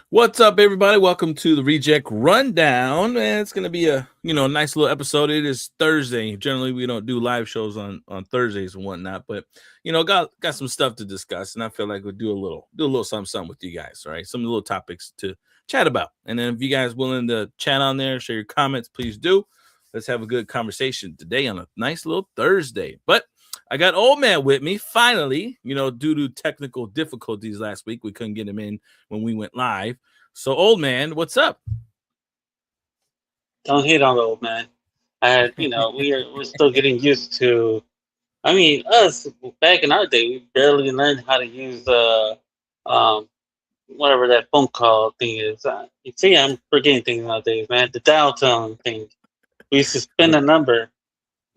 What's up, everybody? Welcome to the Reject Rundown. Man, it's gonna be a nice little episode. It is Thursday. Generally, we don't do live shows on Thursdays and whatnot, but got some stuff to discuss, and I feel like we'll do a little something with you guys. All right, some little topics to chat about, and then if you guys willing to chat on there, share your comments, please do. Let's have a good conversation today on a nice little Thursday. But I got old man with me finally. Due to technical difficulties last week, we couldn't get him in when we went live. So, old man, what's up? Don't hate on the old man. We're still getting used to. I mean, us back in our day, we barely learned how to use um, whatever that phone call thing is. You see, I'm forgetting things nowadays, man. The dial tone thing. We used to spin a number.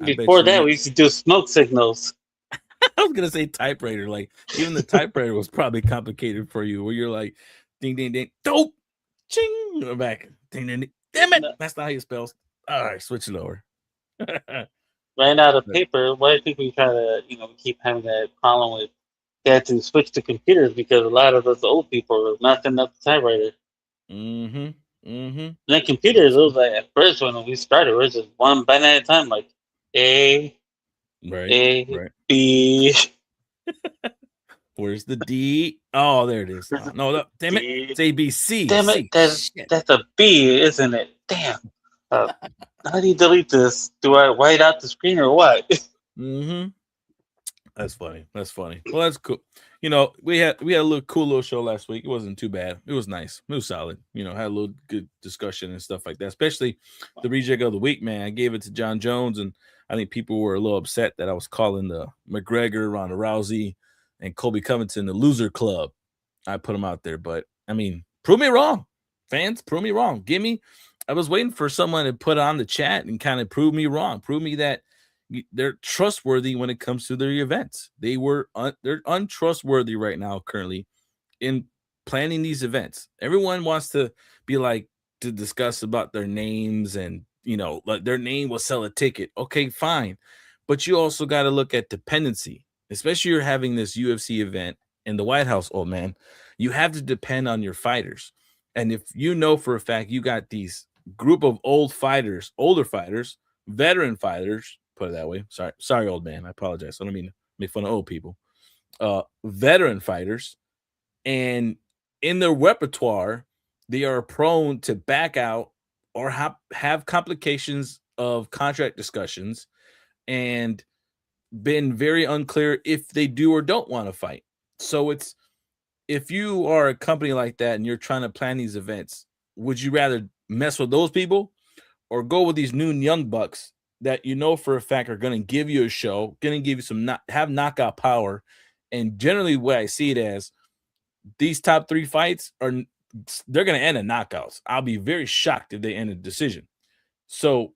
I bet Before you. that, we used to do smoke signals. I was gonna say typewriter. Like even the typewriter was probably complicated for you, where you're like, ding ding ding, dope, ching, back, ding ding ding. Damn it, that's not how you spell. All right, switch it over. Ran out of paper. Why do you think we try to, keep having that problem with they had to switch to computers because a lot of us old people were messing up the typewriter. Mm-hmm. Mm-hmm. And then computers, it was like at first when we started, it was just one button at a time, like A, Right. A, Right. B. Where's the D? Oh, there it is. No, damn it. D. It's A B C. Damn it, C. Shit. that's a B, isn't it? Damn. Uh, how do you delete this? Do I white out the screen or what? Mm-hmm. That's funny. That's funny. Well, that's cool. We had a little cool little show last week. It wasn't too bad. It was nice. It was solid. Had a little good discussion and stuff like that. Especially the reject of the week, man. I gave it to John Jones, and I think people were a little upset that I was calling the McGregor, Ronda Rousey, and Colby Covington the loser club. I put them out there, but I mean, prove me wrong, fans. Prove me wrong. Give me. I was waiting for someone to put on the chat and kind of prove me wrong. Prove me that they're trustworthy when it comes to their events. They're untrustworthy right now currently in planning these events. Everyone wants to be like to discuss about their names and like their name will sell a ticket. Okay, fine. But you also got to look at dependency, especially you're having this UFC event in the White House, old man. You have to depend on your fighters. And if you know for a fact you got these group of older fighters, veteran fighters, put it that way. Sorry, old man. I apologize. I don't mean to make fun of old people. Veteran fighters, and in their repertoire, they are prone to back out or have complications of contract discussions and been very unclear if they do or don't want to fight. So it's if you are a company like that and you're trying to plan these events, would you rather mess with those people or go with these new young bucks that you know for a fact are going to give you a show, going to give you have knockout power, and generally what I see it as these top three fights they're going to end in knockouts. I'll be very shocked if they end in decision. So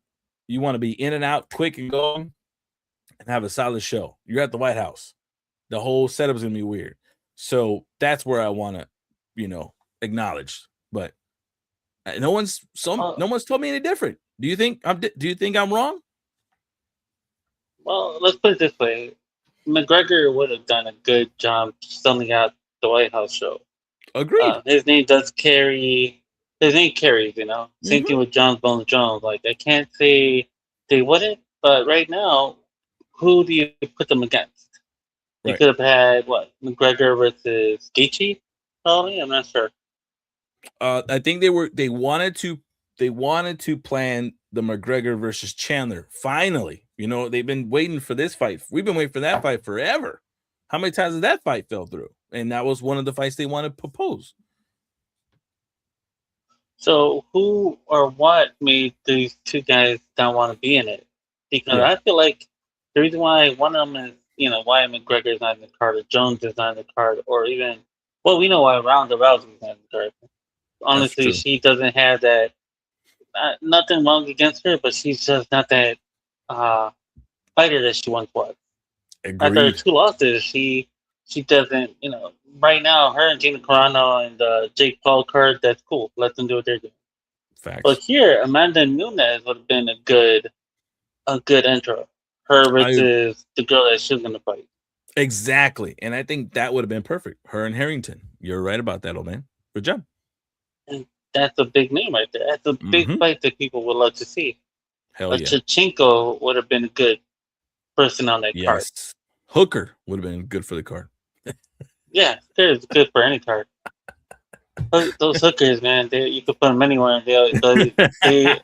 you want to be in and out, quick and going, and have a solid show. You're at the White House. The whole setup is going to be weird. So that's where I want to, acknowledge. But well, no one's told me any different. Do you think I'm wrong? well, let's put it this way: McGregor would have done a good job selling out the White House show. Agreed. His name does carry. His name carries, Same thing Mm-hmm. with John Bones Jones. Like I can't say they wouldn't, but right now, who do you put them against? You Right. could have had what McGregor versus Gaethje. Probably, I'm not sure. I think they wanted to plan the McGregor versus Chandler. Finally, they've been waiting for this fight. We've been waiting for that fight forever. How many times did that fight fell through? And that was one of the fights they wanted to propose. So who or what made these two guys not want to be in it? Because Yeah, I feel like the reason why one of them is, why McGregor is not in the card, or Jones is not in the card, or even, well, we know why Ronda Rousey is not in the card. that's Honestly, true. she doesn't have that. Nothing wrong against her, but she's just not that uh, fighter that she once was. After her Agreed. two losses, she doesn't. Right now, her and Gina Carano and Jake Paul card, that's cool. Let them do what they're doing. But Facts. here, Amanda Nunes would have been a good intro. Her I versus the girl that she's gonna fight. Exactly, and I think that would have been perfect. Her and Harrington. You're right about that, old man. Good job. And that's a big name right there. That's a big Mm-hmm. fight that people would love to see. Hell A yeah. Chichenko would have been a good person on that card. Yes. Hooker would have been good for the card. Yeah, it's good for any card. Those hookers, man, you could put them anywhere, and they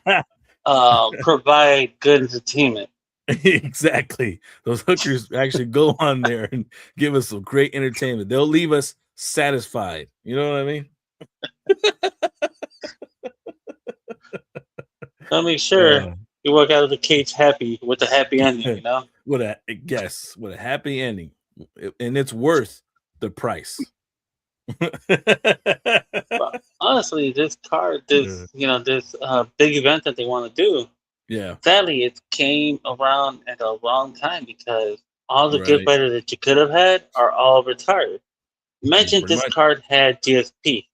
provide good entertainment. Exactly. Those hookers actually go on there and give us some great entertainment. They'll leave us satisfied. You know what I mean? I'll make sure Uh, you walk out of the cage happy with a happy ending. You know. with a happy ending, and it's worth the price. But honestly, this card, Yeah. this big event that they want to do, Yeah, sadly, it came around at the wrong time because all the good right. fighters that you could have had are all retired. Imagine Pretty this much. card had GSP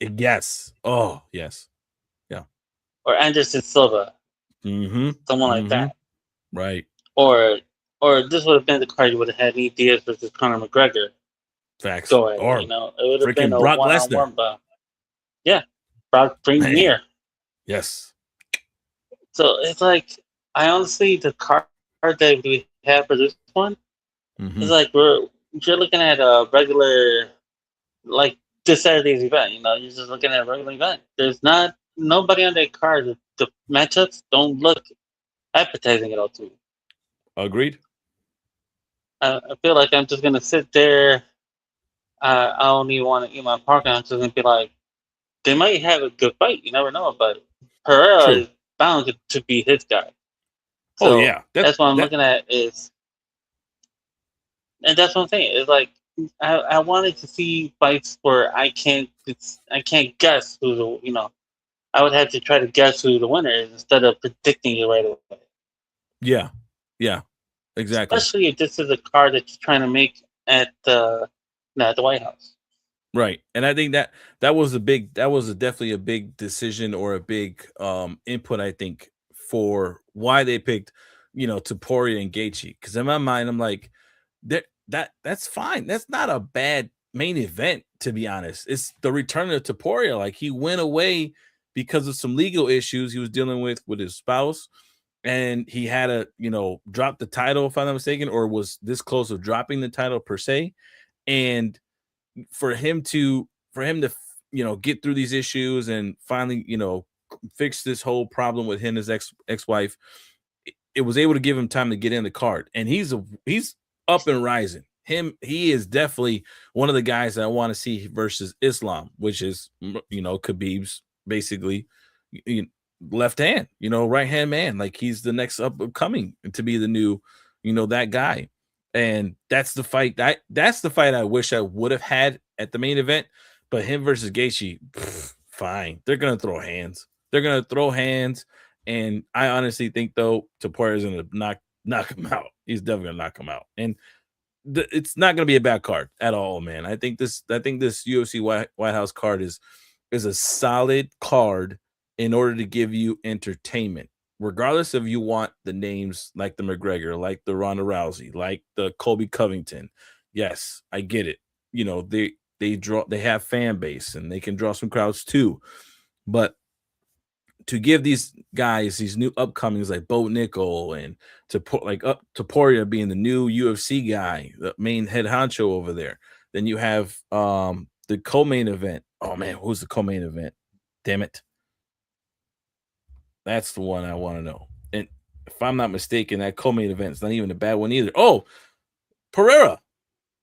Yes. Oh, yes. Yeah. or Anderson Silva, Mm-hmm. someone like Mm-hmm. that, Right. or this would have been the card you would have had Nate Diaz versus Conor McGregor Facts. go at it. Or You know, it would have been freaking a Brock Lesnar. one-on-one bout. Yeah, Brock bring Man. near. Yes. So it's like I honestly the card that we have for this one is Mm-hmm. like you're looking at a regular like this Saturday's event. You know, you're just looking at a regular event. There's not nobody on that card. The matchups don't look appetizing at all to me. Agreed. I feel like I'm just gonna sit there. I don't even want to eat my popcorn. I'm just gonna be like, they might have a good fight. You never know, but Pereira True. is bound to be his guy. Oh So yeah. That that's what I'm that looking at is, and that's what I'm saying. It's like I wanted to see fights where I can't guess who the I would have to try to guess who the winner is instead of predicting it right away. yeah. Yeah. Exactly. Especially if this is a card that you're trying to make at the at the White House. Right. And I think that was definitely a big decision or a big input, I think, for why they picked, Taporia and Gaethje. Because in my mind, I'm like, that's fine. That's not a bad main event, to be honest. It's the return of Taporia. Like he went away because of some legal issues he was dealing with his spouse. And he had to, drop the title, if I'm not mistaken, or was this close of dropping the title per se. And for him to get through these issues and finally fix this whole problem with him and his ex-wife, it was able to give him time to get in the card, and he's up and rising. He is definitely one of the guys that I want to see versus Islam, which is Khabib's basically left hand, right hand man. Like he's the next upcoming to be the new that guy. And that's the fight I wish I would have had at the main event. But him versus Gaethje, fine. They're gonna throw hands. And I honestly think though Taporia is gonna knock him out. He's definitely gonna knock him out. And it's not gonna be a bad card at all, man. I think this UFC White House card is a solid card in order to give you entertainment, regardless if you want the names like the McGregor, like the Ronda Rousey, like the Colby Covington. Yes, I get it. They have fan base and they can draw some crowds too. But to give these guys these new upcomings like Bo Nickel and Taporia being the new UFC guy, the main head honcho over there. Then you have the co-main event. Oh man, who's the co-main event? Damn it. That's the one I want to know. And if I'm not mistaken, that co-main event is not even a bad one either. Oh, Pereira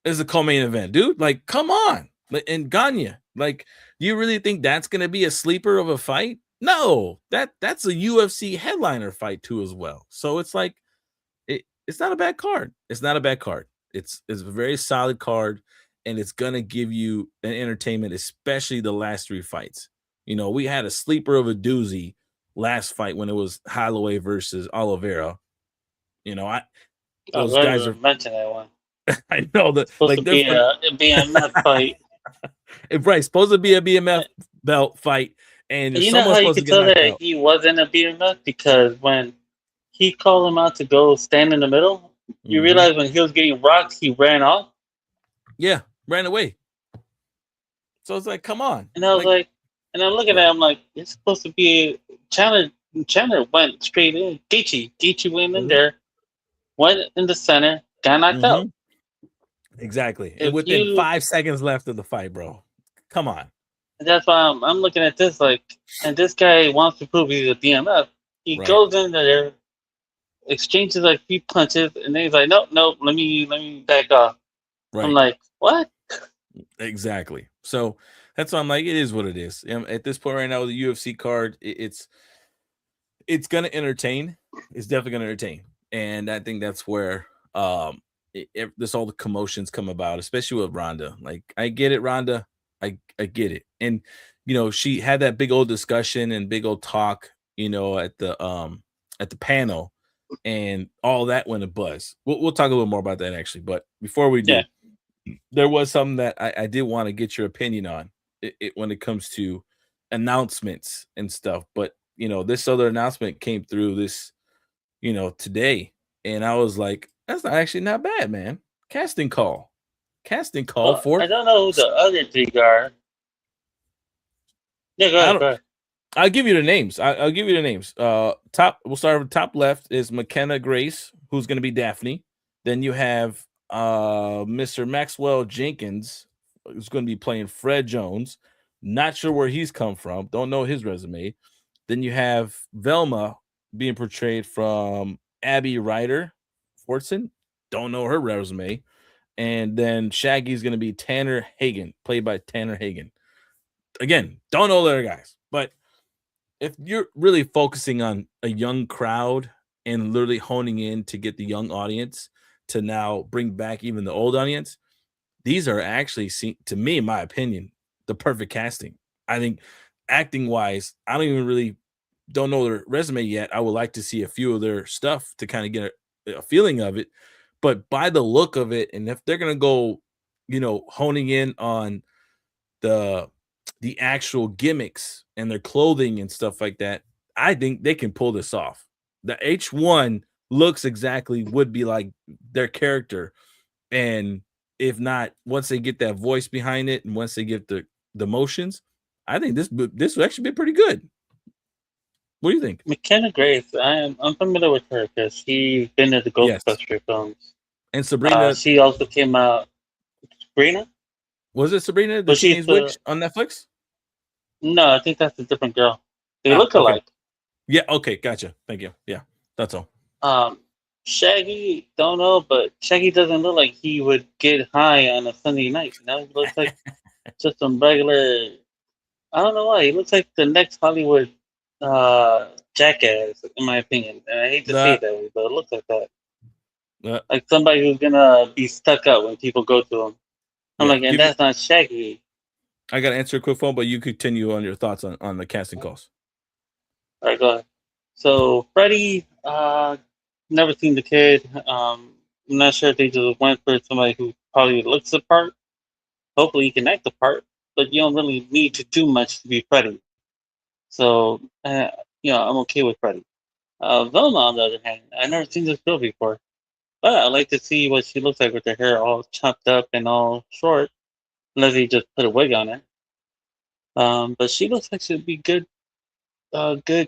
is a co-main event, dude. Like, come on. And Gagne. Like, do you really think that's gonna be a sleeper of a fight? No, that's a UFC headliner fight too as well. So it's like it's not a bad card. It's not a bad card. It's a very solid card, and it's gonna give you an entertainment, especially the last three fights. We had a sleeper of a doozy last fight when it was Holloway versus Oliveira. I I those didn't guys are even mention that one. I know that It's supposed like to they're be from a BMF fight. right, supposed to be a BMF belt fight, and And if you know someone's how you supposed to could get tell knocked that out. he wasn't a BMF because when he called him out to go stand in the middle, you Mhm. realize when he was getting rocked, he ran off, Yeah, ran away. So it's like, come on. and I was Like, like, And I'm looking at Right. him like it's supposed to be Chandler. Chandler went straight in. Gaethje went in Hmm. there, went in the center, got knocked out. Hmm. Exactly. And If within you, 5 seconds left of the fight, bro. Come on. that's why I'm looking at this like, and this guy wants to prove he's a DMF. He Right. goes in there, exchanges like few punches, and then he's like, nope, nope, let me back off. I'm Right. like, what? Exactly. So that's why I'm like, it is what it is. At this point right now, with the UFC card, it's gonna entertain. It's definitely gonna entertain, and I think that's where this all the commotions come about, especially with Ronda. Like, I get it, Ronda. I get it, and she had that big old discussion and big old talk, at the panel, and all that went a buzz. We'll talk a little more about that actually, but before we Yeah, do, there was something that I did want to get your opinion on when it comes to announcements and stuff. But this other announcement came through today, and I was like, that's actually not bad, man. Casting call, casting call well, I for. don't know who the other three are. Yeah, go I ahead, don't. go ahead. I'll give you the names. I'll give you the names. Top. We'll start with top left is McKenna Grace, who's going to be Daphne. Then you have Mr. Maxwell Jenkins, who's going to be playing Fred Jones. Not sure where he's come from. Don't know his resume. Then you have Velma being portrayed from Abby Ryder Fortson. Don't know her resume. And then Shaggy's going to be Tanner Hagen, played by Tanner Hagen. Again, don't know the other guys, but if you're really focusing on a young crowd and literally honing in to get the young audience to now bring back even the old audience, these are actually, to me, in my opinion, the perfect casting. I think acting wise, I don't know their resume yet. I would like to see a few of their stuff to kind of get a feeling of it. But by the look of it, and if they're gonna go, honing in on the actual gimmicks and their clothing and stuff like that, I think they can pull this off. The H1 looks exactly would be like their character, and if not, once they get that voice behind it and once they get the motions, I think this would actually be pretty good. What do you think? McKenna Grace, I'm familiar with her because she's been in the Yes, Ghostbuster films. and Sabrina, She also came out. Sabrina, was it Sabrina the but she's Teenage the Witch on Netflix? no. I think that's a different girl. They Ah, look okay, alike. yeah, okay, gotcha. Thank you. Yeah, that's all. Um, Shaggy, don't know, but Shaggy doesn't look like he would get high on a Sunday night. You know, he looks like just some regular. I don't know why. He looks like the next Hollywood jackass, in my opinion. And I hate to say it That that way, but it looks like that. uh, Like somebody who's gonna be stuck up when people go to him. I'm yeah, like, and give me. that's not Shaggy. I got to answer a quick phone, but you continue on your thoughts on the casting calls. All right, go ahead. So Freddie, never seen the kid. I'm not sure if they just went for somebody who probably looks the part. Hopefully, he can act the part, but you don't really need to do much to be Freddie. So, I'm okay with Freddie. Velma, on the other hand, I've never seen this girl before, but I like to see what she looks like with her hair all chopped up and all short, unless he just put a wig on her. But she looks like she'd be good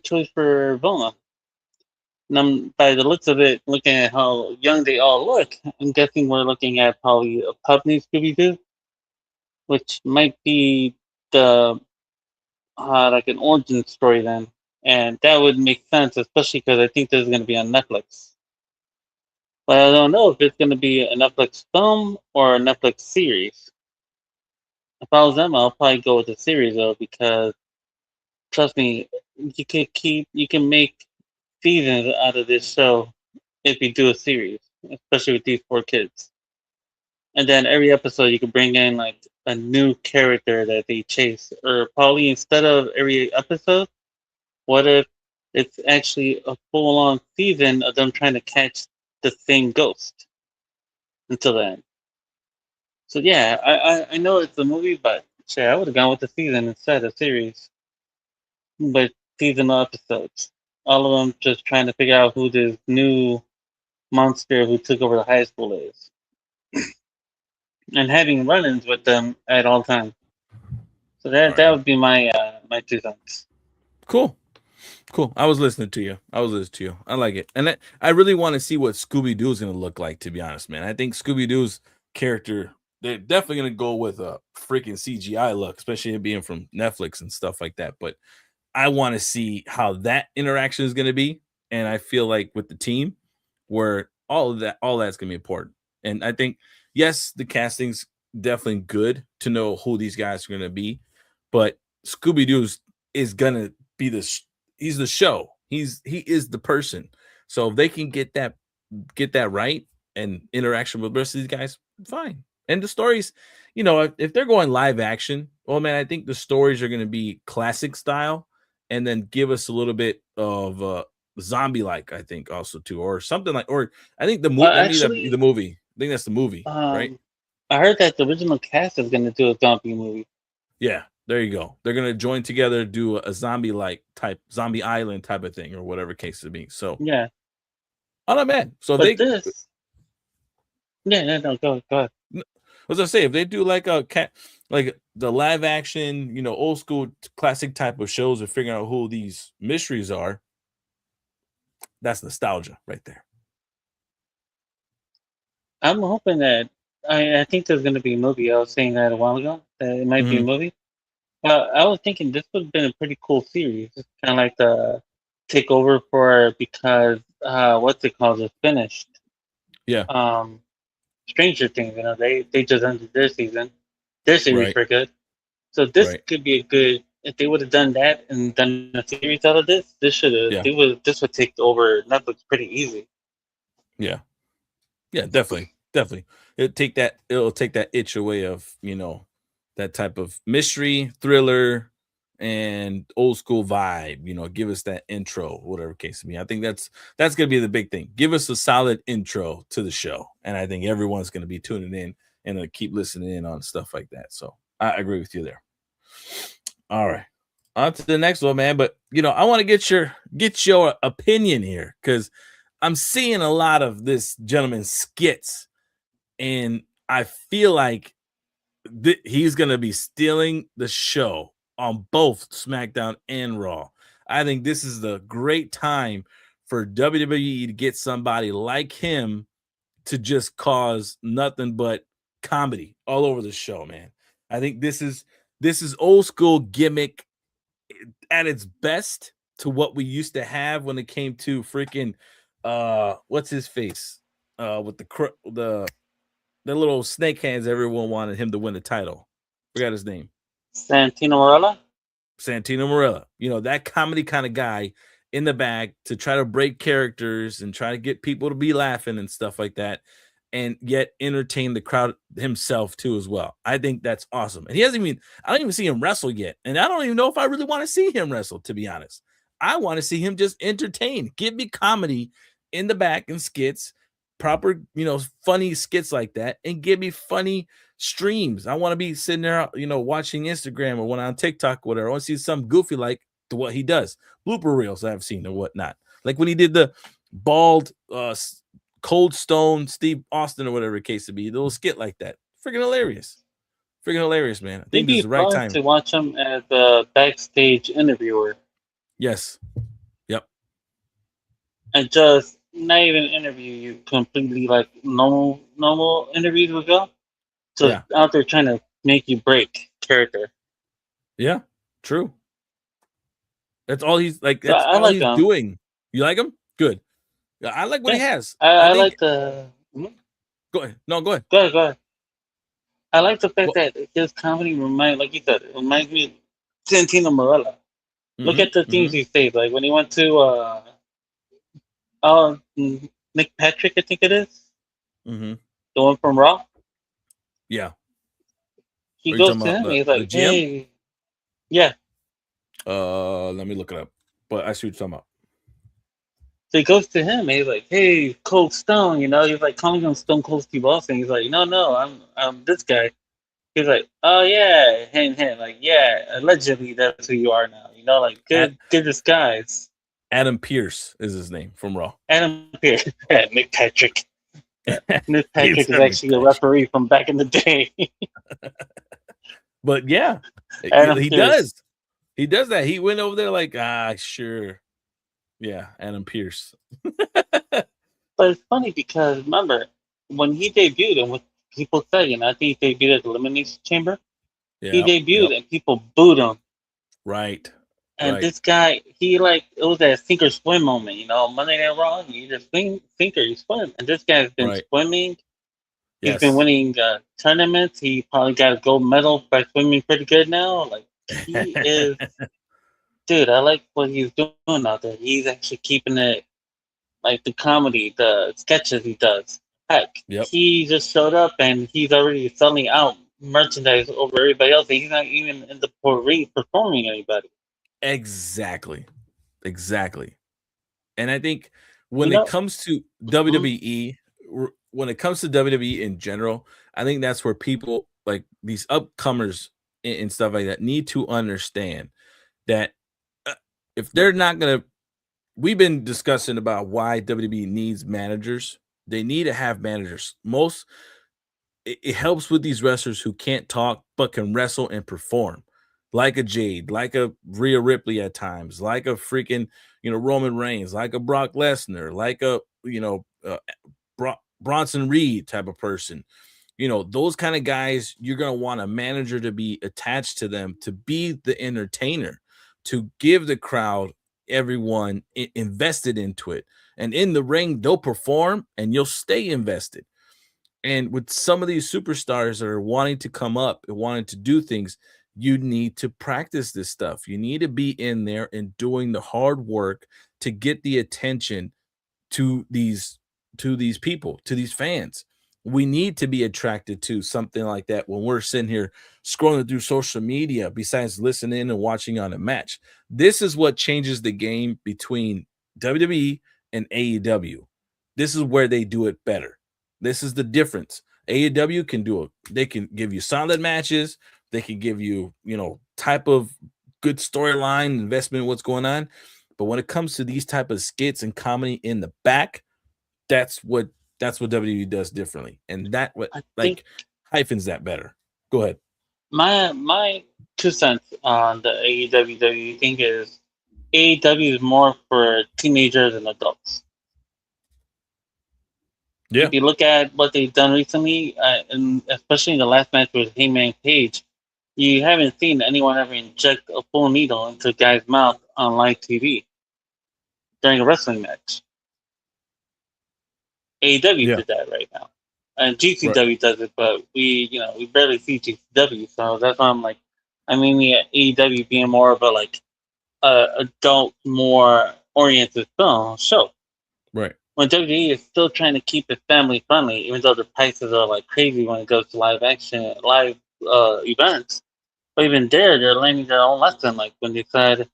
choice for Velma. And by the looks of it, looking at how young they all look, I'm guessing we're looking at probably a pup named Scooby Doo, which might be the like an origin story then, and that would make sense, especially because I think this is going to be on Netflix. But I don't know if it's going to be a Netflix film or a Netflix series. If I was them, I'll probably go with the series though, because trust me, you can make seasons out of this show if you do a series, especially with these four kids. And then every episode you can bring in like a new character that they chase, or probably instead of every episode, what if it's actually a full on season of them trying to catch the same ghost until the end? So yeah, I know it's a movie, but shit, I would have gone with the season instead of series, but seasonal episodes. All of them just trying to figure out who this new monster who took over the high school is, and having run-ins with them at all times. So that All right. would be my my 2 cents. Cool. Cool. I was listening to you. I like it. And I really want to see what Scooby-Doo is going to look like, to be honest, man. I think Scooby-Doo's character, they're definitely going to go with a freaking CGI look, especially it being from Netflix and stuff like that. But I want to see how that interaction is going to be. And I feel like with the team, where all that's going to be important. And I think, yes, the casting's definitely good to know who these guys are going to be. But Scooby-Doo's is going to be he's the show. He is the person. So if they can get that right and interaction with the rest of these guys, fine. And the stories, if they're going live action, well, man, I think the stories are going to be classic style, and then give us a little bit of zombie like, I think also too, or something like, or I think the movie. Actually, The movie. I think that's the movie, right? I heard that the original cast is going to do a zombie movie. Yeah, there you go. They're gonna join together, do a zombie zombie island type of thing, or whatever case it be. So Yeah, I'm not mad. So but this, yeah, no, go ahead. As I say, if they do like like the live action, old school classic type of shows of figuring out who these mysteries are, that's nostalgia right there. I'm hoping that I think there's going to be a movie. I was saying that a while ago that it might be a movie. I was thinking this would have been a pretty cool series. It's kind of like the takeover for because what's it called is finished. Yeah. Stranger Things. They just ended their season. Their series were good. So this could be a good. If they would have done that and done a series out of this, this would take over Netflix pretty easy. Yeah. Yeah, definitely. It'll take that itch away of, that type of mystery, thriller, and old school vibe. Give us that intro, whatever case it be. I think that's gonna be the big thing. Give us a solid intro to the show, and I think everyone's gonna be tuning in and keep listening in on stuff like that. So I agree with you there. All right, on to the next one, man. But I want to get your opinion here, because I'm seeing a lot of this gentleman's skits, and I feel like he's going to be stealing the show on both SmackDown and Raw. I think this is the great time for WWE to get somebody like him to just cause nothing but comedy all over the show, man. I think this is old school gimmick at its best to what we used to have when it came to freaking what's his face with the little snake hands. Everyone wanted him to win the title. Forgot his name. Santino Marella. That comedy kind of guy in the bag to try to break characters and try to get people to be laughing and stuff like that, and yet entertain the crowd himself too as well. I think that's awesome. And I don't even see him wrestle yet. And I don't even know if I really want to see him wrestle, to be honest. I want to see him just entertain. Give me comedy in the back and skits, proper, funny skits like that, and give me funny streams. I want to be sitting there, watching Instagram or when on TikTok, whatever. I want to see something goofy like to what he does. Blooper reels I've seen or whatnot. Like when he did the bald Cold Stone Steve Austin or whatever the case to be, a little skit like that. Freaking hilarious, man. I think this is the right time to watch him as a backstage interviewer. Yes. Yep. And just not even interview you completely like normal interviews would go. So out there trying to make you break character. Yeah, true. That's all he's like. That's all he's doing. You like him? Good. I like what he has. I like the. Go ahead. No, go ahead. Go ahead. I like the fact that his comedy reminds me of Santino Marella. Look at the things he said. Like when he went to Nick Patrick, I think it is. The one from Raw. Yeah. He goes to him. He's like, "Hey, yeah." Let me look it up. But I see what you're talking about. So he goes to him and he's like, "Hey, Cold Stone," he's like calling him Stone Cold Steve Austin. He's like, "No, I'm this guy." He's like, "Oh yeah, hint, like yeah, allegedly that's who you are now." Like good disguise. Adam Pearce is his name from Raw. Adam Pearce, Nick Patrick. Nick Patrick is actually a referee from back in the day. But yeah, he does. He does that. He went over there like, sure. Yeah, Adam Pierce. But it's funny because remember when he debuted and what people say, and I think he debuted at the Elimination Chamber. He Yeah, yep. debuted and people booed him. Right. And Right. this guy, he like it was that sink or swim moment, Monday Night Raw. You either sink or you swim. And this guy's been Right. swimming. He's been Yes. winning tournaments. He probably got a gold medal by swimming pretty good now. Like he is, dude. I like what he's doing out there. He's actually keeping it like the comedy, the sketches he does. Heck, Yep. he just showed up and he's already selling out merchandise over everybody else. He's not even in the ring performing anybody. Exactly. Exactly. And I think when You it know, comes to mhm. WWE, when it comes to WWE in general, I think that's where people like these upcomers and stuff like that need to understand that uh, if they're not going to, we've been discussing about why WWE needs managers. They need to have managers. It helps with these wrestlers who can't talk but can wrestle and perform, like a Jade, like a Rhea Ripley at times, like a freaking Roman Reigns, like a Brock Lesnar, like a Bronson Reed type of person. Those kind of guys, you're gonna want a manager to be attached to them, to be the entertainer, to give the crowd, everyone invested into it, and in the ring they'll perform and you'll stay invested. And with some of these superstars that are wanting to come up and wanting to do things, you need to practice this stuff. You need to be in there and doing the hard work to get the attention to these people, to these fans. We need to be attracted to something like that when we're sitting here scrolling through social media, besides listening and watching on a match. This is what changes the game between WWE and AEW. This is where they do it better. This is the difference. AEW can do it. They can give you solid matches. They can give you, type of good storyline, investment in what's going on. But when it comes to these type of skits and comedy in the back, that's what WWE does differently, and that what I think like hyphens that better. Go ahead. my 2 cents on the AEW thing is AEW is more for teenagers and adults. Yeah, If you look at what they've done recently, and especially in the last match with Heyman Page, you haven't seen anyone ever inject a full needle into a guy's mouth on live TV during a wrestling match. AEW yeah, did that right now, and right, GCW does it, but we barely see GCW, so that's why I'm like, I mean, the AEW being more of a like adult, more oriented film show. right, When WWE is still trying to keep it family friendly, even though the prices are like crazy when it goes to live events. But even there, they're learning their own lesson. Like when they said,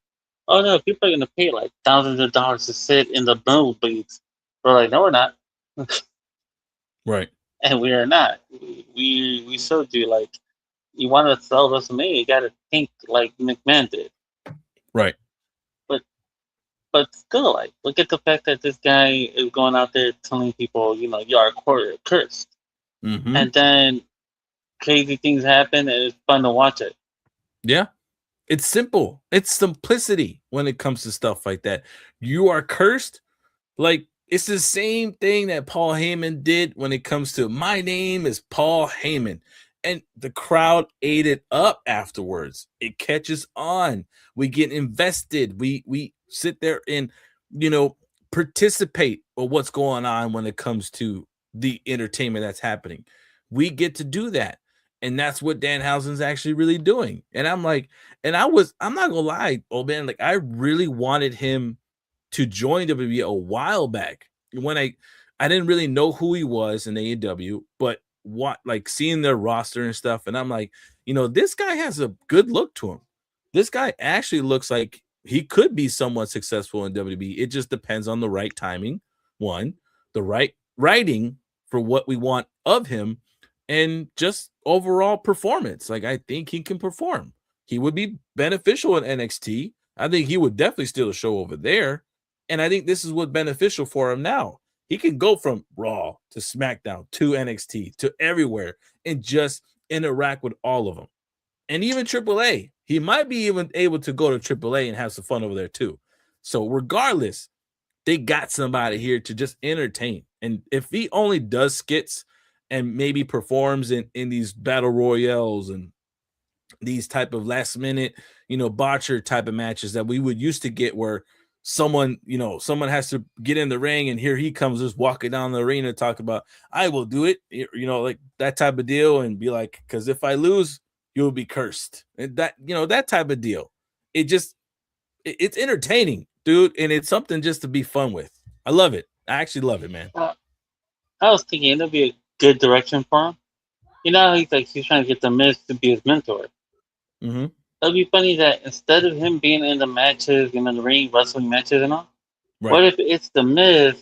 "Oh no, people are gonna pay like thousands of dollars to sit in the nosebleeds," we're like, "No, we're not," right, and we are not. We showed you like you want to sell WrestleMania, you got to think like McMahon did. right. But still, like look at the fact that this guy is going out there telling people, you are cursed, Mm-hmm. and then crazy things happen, and it's fun to watch it. Yeah, it's simple. It's simplicity when it comes to stuff like that. You are cursed. Like, it's the same thing that Paul Heyman did when it comes to my name is Paul Heyman. And the crowd ate it up afterwards. It catches on. We get invested. We sit there and, you know, participate with what's going on when it comes to the entertainment that's happening. We get to do that. And that's what Danhausen's actually really doing. And I'm like, I'm not gonna lie, oh man, like I really wanted him to join WWE a while back when I didn't really know who he was in AEW, but what like seeing their roster and stuff, and I'm like, this guy has a good look to him. This guy actually looks like he could be somewhat successful in WWE. It just depends on the right timing, one, the right writing for what we want of him, and just overall performance. Like I think he can perform. He would be beneficial in NXT. I think he would definitely steal a show over there. And I think this is what's beneficial for him now. He can go from Raw to SmackDown to NXT to everywhere and just interact with all of them. and even AAA. He might be even able to go to AAA and have some fun over there too. So regardless, they got somebody here to just entertain. And if he only does skits and maybe performs in these battle royales and these type of last minute, botcher type of matches that we would used to get where someone has to get in the ring and here he comes just walking down the arena talk about I will do it, like that type of deal and be like, because if I lose, you'll be cursed. And that type of deal. It's entertaining, dude, and it's something just to be fun with. I love it. I actually love it, man. I was thinking it'd be a good direction for him. You know, how he's trying to get the Miz to be his mentor. Mm-hmm. It'd be funny that instead of him being in the matches, in the ring, wrestling matches and all, Right. what if it's the Miz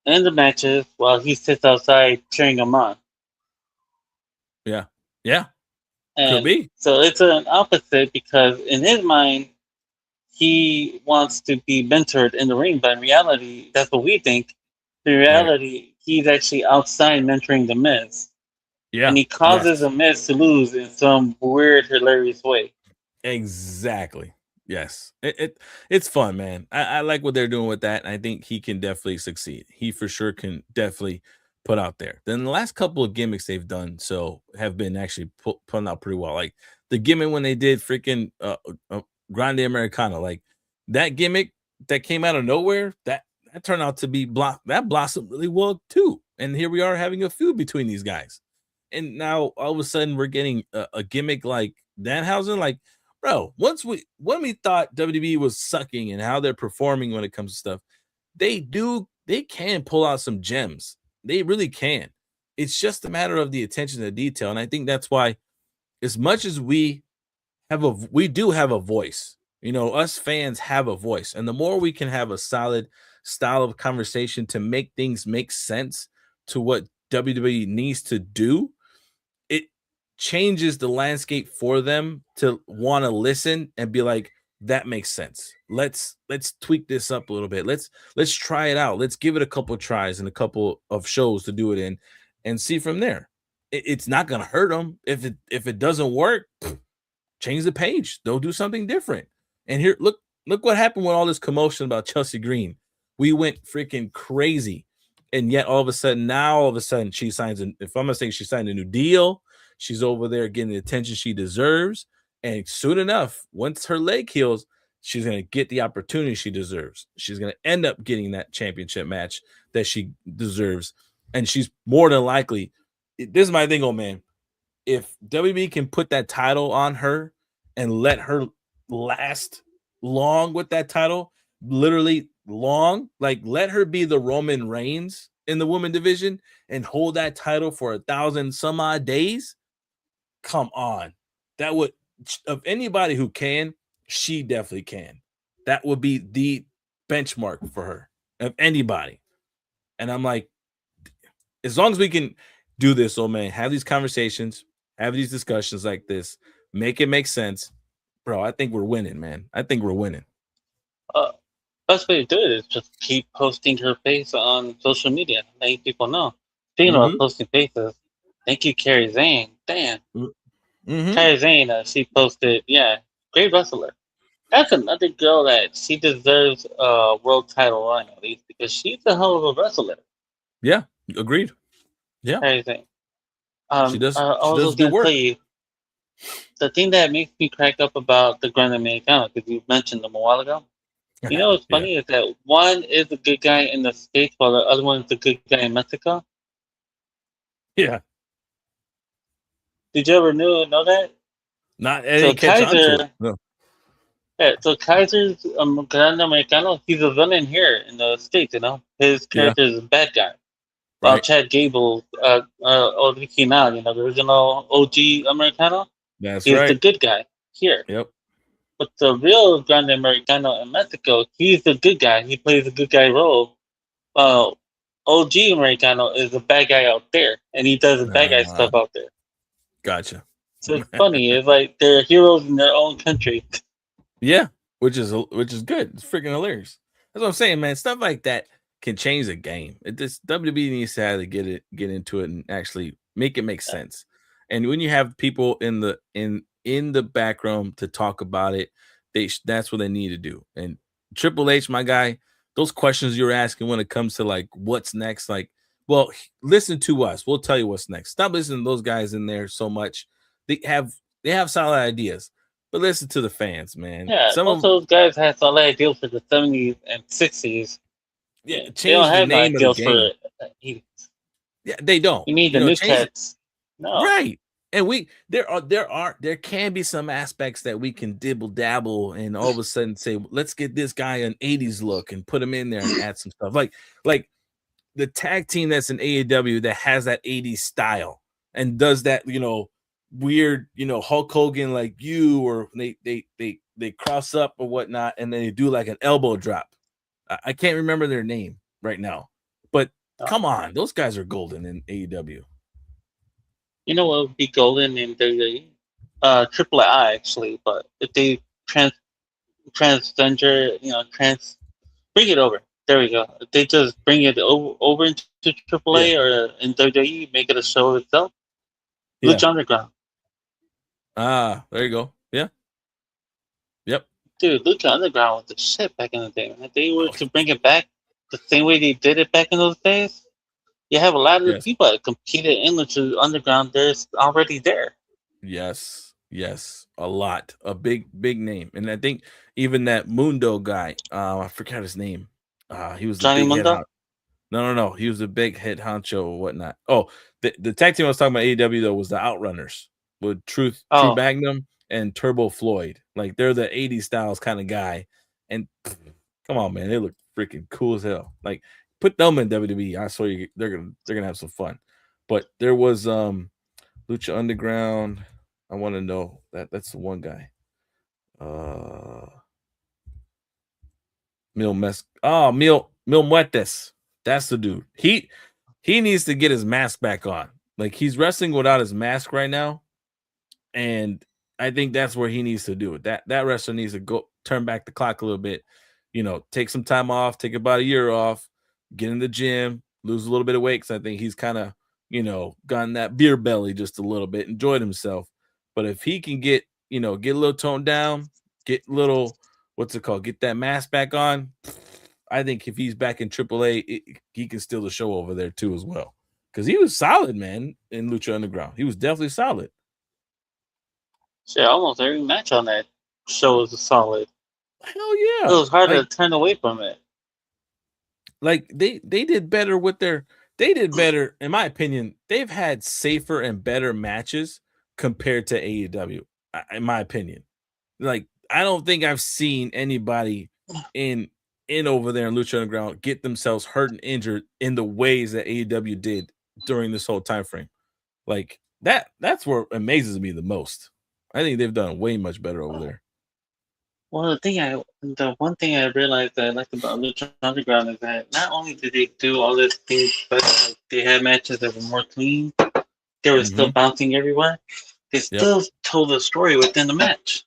in the matches while he sits outside cheering him on? Yeah. Yeah. Could And be. so it's an opposite because in his mind, he wants to be mentored in the ring, but in reality, that's what we think. In Right. reality, he's actually outside mentoring the Miz. And Yeah. he causes Yes. the Miz to lose in some weird, hilarious way. Exactly. Yes. It's fun, man. I like what they're doing with that. And I think he can definitely succeed. He for sure can definitely put out there. Then the last couple of gimmicks they've done so have been actually putting out pretty well. Like the gimmick when they did freaking Grande Americana, like that gimmick that came out of nowhere, that turned out to be that blossomed really well too. And here we are having a feud between these guys. And now all of a sudden we're getting a gimmick like Danhausen, like bro, when we thought WWE was sucking and how they're performing when it comes to stuff, they can pull out some gems. They really can. It's just a matter of the attention to detail. And I think that's why, as much as we do have a voice, us fans have a voice. And the more we can have a solid style of conversation to make things make sense to what WWE needs to do, it changes the landscape for them to want to listen and be like, that makes sense. Let's tweak this up a little bit. Let's try it out. Let's give it a couple of tries and a couple of shows to do it in and see from there. It's not gonna hurt them. If it doesn't work, change the page. They'll do something different. And here, look what happened with all this commotion about Chelsea Green. We went freaking crazy. And yet all of a sudden she signs if I'm gonna say she signed a new deal, she's over there getting the attention she deserves. And soon enough, once her leg heals, she's gonna get the opportunity she deserves. She's gonna end up getting that championship match that she deserves. And she's more than likely, this is my thing, oh man, if WB can put that title on her and let her last long with that title, literally long, like let her be the Roman Reigns in the women division and hold that title for 1,000 some odd days. Come on. That would, of anybody who can, she definitely can. That would be the benchmark for her, of anybody. And I'm like, as long as we can do this, oh man, have these conversations, have these discussions like this, make it make sense, bro. I think we're winning, man. I think we're winning. Uh, Best way to do it is just keep posting her face on social media, letting people know. Speaking about Mm-hmm. posting faces, thank you, Carrie Zane. Damn, Mm-hmm. Carrie Zane, she posted, yeah, great wrestler. That's another girl that she deserves a world title run at least because she's a hell of a wrestler. Yeah, agreed. Yeah, Carrie Zane. she does. I She was does just good gonna tell work. you the thing that makes me crack up about the Grand Americano because you mentioned them a while ago. You know what's Yeah, funny is that one is a good guy in the States while the other one is a good guy in Mexico. yeah. Did you ever know that? Not I So didn't catch on to it. Kaiser, No. yeah, so Kaiser's Gran Americano, he's a villain here in the States, you know? His Yeah, character is a bad guy. While right. Chad Gable, original, the original OG Americano, That's he's the right. good guy here. Yep. But the real Grande Americano in Mexico, he's the good guy. He plays a good guy role. Well, OG Americano is the bad guy out there, and he does the bad guy Uh, stuff out there. gotcha. So it's funny. It's like they're heroes in their own country. Yeah, which is good. It's freaking hilarious. That's what I'm saying, man. Stuff like that can change the game. It just WWE needs to have to get into it and actually make it make sense. And when you have people in in the background to talk about it. That's what they need to do. And Triple H, my guy, those questions you're asking when it comes to like what's next, like, well, listen to us. We'll tell you what's next. Stop listening to those guys in there so much. They have solid ideas, but listen to the fans, man. Yeah, Some most of of those guys had solid ideals for the 70s and 60s. yeah, They don't change the have no name of the ideals for game. 80s. Yeah, they don't. You mean You the know, new change it. cats? No. Right. And there can be some aspects that we can dibble dabble and all of a sudden say, let's get this guy an 80s look and put him in there and add some stuff. Like the tag team that's in AEW that has that 80s style and does that, weird, Hulk Hogan like you, or they cross up or whatnot, and then they do like an elbow drop. I can't remember their name right now, but No. come on, those guys are golden in AEW. You know what would be golden in WWE? Triple I actually, but if they transgender, bring it over. There we go. If they just bring it over into Triple A Yeah. or in WWE, make it a show itself. Yeah. Lucha Underground. There you go. Yeah. Yep. Dude, Lucha Underground was the shit back in the day, man. If they were Oh, to bring it back the same way they did it back in those days, you have a lot of the yes. people that competed in Lucha Underground. There's already there. Yes. Yes. A lot. A big name. And I think even that Mundo guy, I forgot his name. He was the Johnny big head Mundo. honcho. No. He was the big head honcho or whatnot. Oh, the tag team I was talking about AEW though was the Outrunners with True Oh, Magnum and Turbo Floyd. Like they're the 80s styles kind of guy. And come on, man, they look freaking cool as hell. Like put them in WWE. I swear they're gonna have some fun. But there was Lucha Underground. I want to know that's the one guy. Mil Muertes. That's the dude. He needs to get his mask back on. Like he's wrestling without his mask right now, and I think that's where he needs to do it. That wrestler needs to go turn back the clock a little bit. Take some time off, take about a year off, get in the gym, lose a little bit of weight because I think he's kind of gotten that beer belly just a little bit, enjoyed himself. But if he can get a little toned down, get little what's it called, get that mask back on. I think if he's back in AAA, he can steal the show over there too as well. Because he was solid, man, in Lucha Underground. He was definitely solid. shit, almost every match on that show was solid. Hell It yeah. was hard to turn away from it. Like they did better in my opinion. They've had safer and better matches compared to AEW, in my opinion. Like I don't think I've seen anybody in over there in Lucha Underground get themselves hurt and injured in the ways that AEW did during this whole time frame. Like that's what amazes me the most. I think they've done way much better over there. Well, the one thing I realized that I liked about Lucha Underground is that not only did they do all these things, but like, they had matches that were more clean. They were still Mm-hmm. bouncing everywhere. They Yep. still told a story within the match.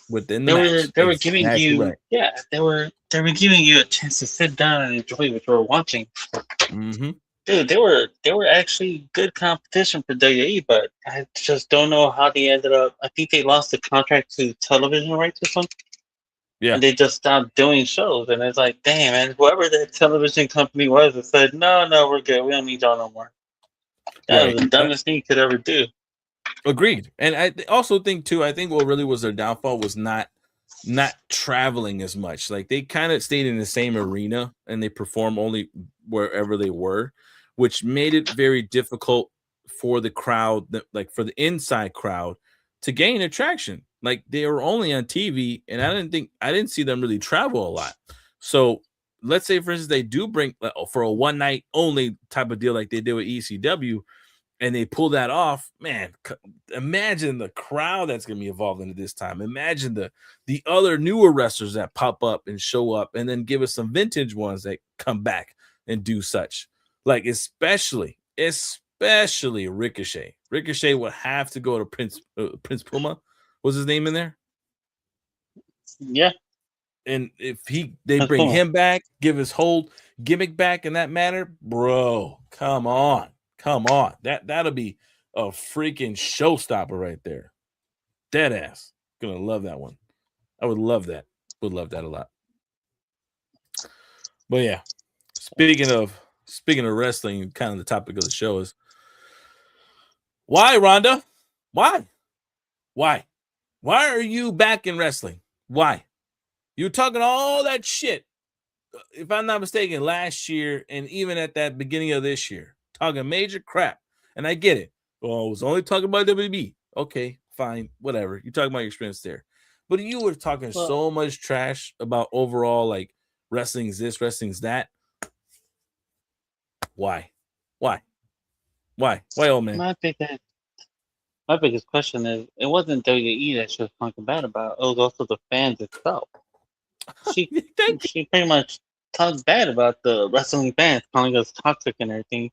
Within the They were match. they were giving Exactly you right. they were giving you a chance to sit down and enjoy what you were watching. Mm-hmm. Dude, they were actually good competition for WWE, but I just don't know how they ended up. I think they lost the contract to television rights or something, Yeah. and they just stopped doing shows. And it's like, damn, man, whoever that television company was, it said, no, we're good. We don't need y'all no more. That was Right. the dumbest thing you could ever do. Agreed. And I also think too, I think what really was their downfall was not traveling as much. Like they kind of stayed in the same arena and they performed only wherever they were, which made it very difficult for the crowd, like for the inside crowd, to gain attraction. Like they were only on TV, and I didn't see them really travel a lot. So let's say, for instance, they do bring for a one night only type of deal like they did with ECW, and they pull that off, man. Imagine the crowd that's going to be involved in it this time. Imagine the other newer wrestlers that pop up and show up, and then give us some vintage ones that come back and do such. Like especially Ricochet. Ricochet would have to go to Prince Puma. Was his name in there? Yeah, And if they that's bring cool. him back, give his whole gimmick back in that manner, bro, come on. That'll be a freaking showstopper right there. Dead ass. Gonna love that one. I would love that. Would love that a lot. But yeah, speaking of wrestling, kind of the topic of the show is why, Ronda? Why? Why? Why are you back in wrestling? Why? You were talking all that shit, if I'm not mistaken, last year and even at that beginning of this year, talking major crap. And I get it. Well, I was only talking about WWE. Okay, fine, whatever. You're talking about your experience there. But you were talking Well, so much trash about overall, like, wrestling's this, wrestling's that. Why? Why? Why, old man? my biggest question is, it wasn't WWE that she was talking bad about. It was also the fans itself. She Thank she pretty much talked bad about the wrestling fans, calling us toxic and everything.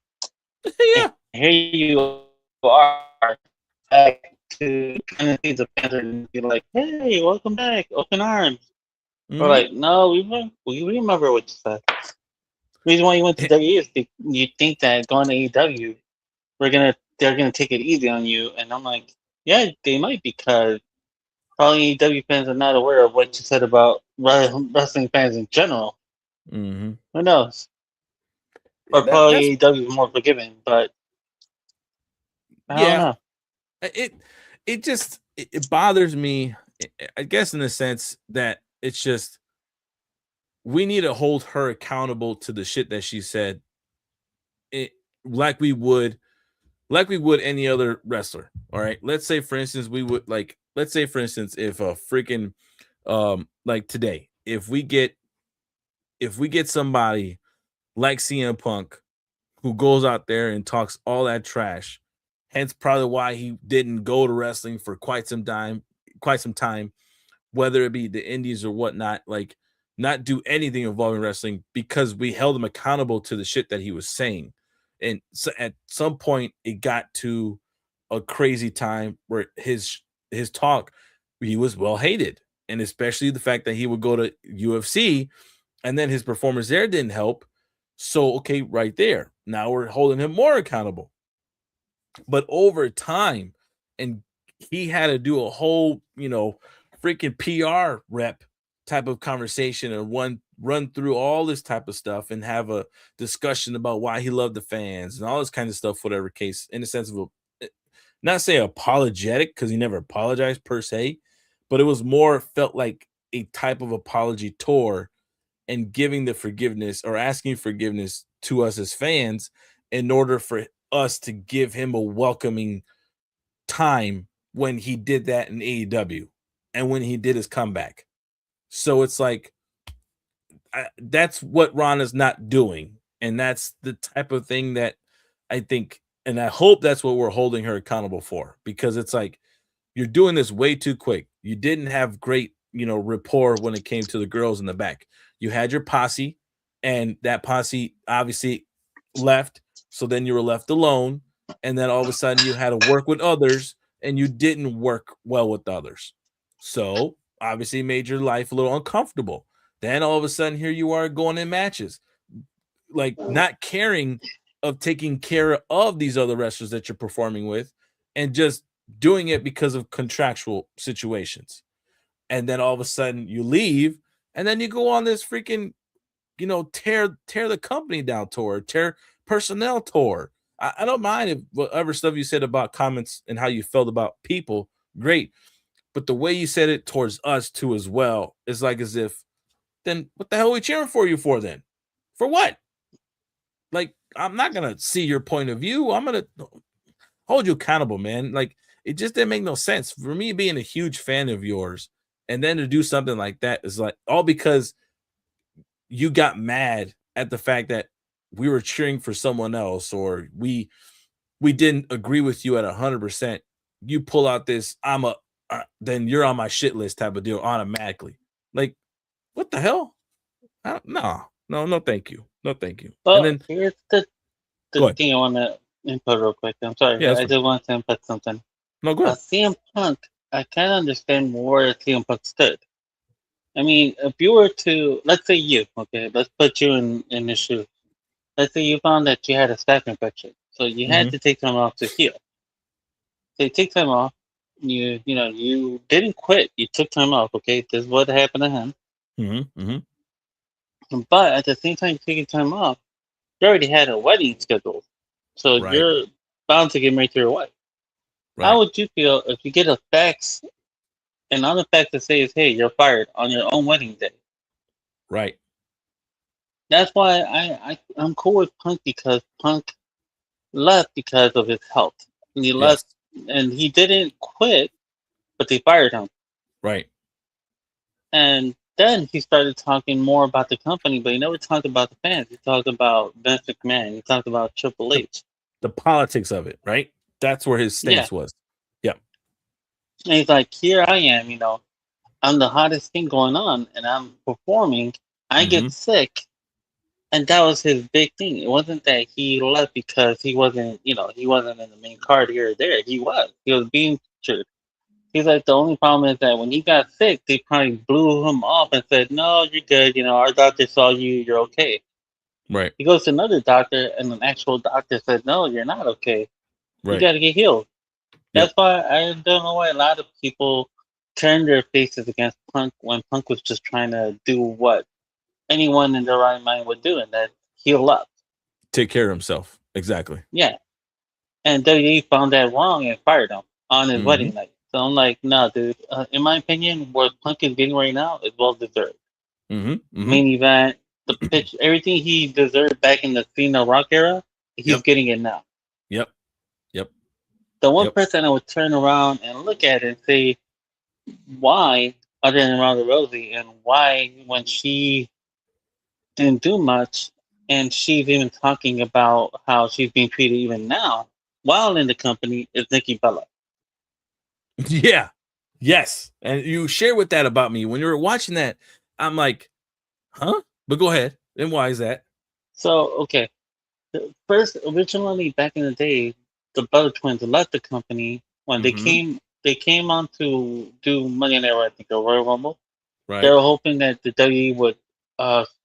you. And Yeah. here you are, back to kind of see the fans and be like, "Hey, welcome back, open arms." We're Mm-hmm. like, "No, we remember what you said." The reason why you went to WWE is you think that going to AEW, they're gonna take it easy on you, and I'm like, yeah, they might, because probably AEW fans are not aware of what you said about wrestling fans in general. Mm-hmm. Who knows? Or That's probably AEW is more forgiving, but I don't yeah. know. It bothers me. I guess in the sense that it's just we need to hold her accountable to the shit that she said, it, like we would any other wrestler. All right, let's say for instance if a freaking like today, if we get somebody like CM Punk who goes out there and talks all that trash, hence probably why he didn't go to wrestling for quite some time, whether it be the indies or whatnot, like not do anything involving wrestling because we held him accountable to the shit that he was saying. And so at some point it got to a crazy time where his talk, he was well hated. And especially the fact that he would go to UFC and then his performance there didn't help. So okay, right there. Now we're holding him more accountable. But over time, and he had to do a whole, freaking PR rep type of conversation and run through all this type of stuff and have a discussion about why he loved the fans and all this kind of stuff, whatever case, in the sense of not say apologetic, because he never apologized per se, but it was more felt like a type of apology tour and giving the forgiveness or asking forgiveness to us as fans in order for us to give him a welcoming time when he did that in AEW and when he did his comeback. So it's like that's what Ron is not doing. And that's the type of thing that I think, and I hope that's what we're holding her accountable for, because it's like you're doing this way too quick. You didn't have great, rapport when it came to the girls in the back. You had your posse, and that posse obviously left. So then you were left alone. And then all of a sudden you had to work with others, and you didn't work well with others. So obviously made your life a little uncomfortable. Then all of a sudden here you are going in matches, like not caring of taking care of these other wrestlers that you're performing with, and just doing it because of contractual situations. And then all of a sudden you leave, and then you go on this freaking, tear the company down tour, tear personnel tour. I don't mind if whatever stuff you said about comments and how you felt about people, great. But the way you said it towards us too as well is like as if, then what the hell are we cheering for you for then? For what? Like, I'm not gonna see your point of view. I'm gonna hold you accountable, man. Like, it just didn't make no sense for me being a huge fan of yours, and then to do something like that is like all because you got mad at the fact that we were cheering for someone else, or we didn't agree with you at 100%. You pull out this then you're on my shit list type of deal automatically. Like, what the hell? No, thank you, no, thank you. And Well, then here's go the ahead. thing I want to input real quick. I'm sorry, Yeah, that's I fine. just want to input something. No, go ahead. CM Punk, I can't understand where CM Punk stood. I mean, if you were to, let's say you, okay, let's put you in the shoes. Let's say you found that you had a staph infection, so you had Mm-hmm. to take time off to heal. So you take time off, you didn't quit. You took time off. Okay, this is what happened to him. Mm-hmm. But at the same time, taking time off, you already had a wedding scheduled, so Right. you're bound to get married to your wife. How Right. would you feel if you get a fax, and on the fax that says, "Hey, you're fired" on your own wedding day? Right. That's why I'm cool with Punk because Punk left because of his health. And he left, Yes. and he didn't quit, but they fired him. Right. And then he started talking more about the company, but he never talked about the fans. He talked about Vince McMahon. He talked about Triple The H. the politics of it, right? That's where his Yeah. stance was. Yep. And he's like, here I am, I'm the hottest thing going on, and I'm performing. I Mm-hmm. get sick. And that was his big thing. It wasn't that he left because he wasn't in the main card here or there. He was. He was being featured. He's like, the only problem is that when he got sick, they probably blew him off and said, no, you're good. Our doctor saw you. You're okay. Right. He goes to another doctor, and an actual doctor said, no, you're not okay. You Right. got to get healed. Yep. That's why I don't know why a lot of people turned their faces against Punk when Punk was just trying to do what anyone in their right mind would do, and that heal up. Take care of himself. Exactly. Yeah. And WWE found that wrong and fired him on his Mm-hmm. wedding night. So I'm like, no, dude. In my opinion, what Punk is getting right now is well deserved. Mm-hmm. Mm-hmm. Main event, the pitch, everything he deserved back in the Cena Rock era, he's Yep. getting it now. Yep. Yep. The one Yep. person I would turn around and look at it and say, why, other than Ronda Rousey, and why when she didn't do much, and she's even talking about how she's being treated even now while in the company, is Nikki Bella. Yeah. Yes. And you share with that about me. When you were watching that, I'm like, huh? But go ahead. And why is that? So, okay. First, originally back in the day, the Bella Twins left the company when they Mm-hmm. came. They came on to do Money Night Raw, I think, or Royal Rumble. They Right. were hoping that the WWE would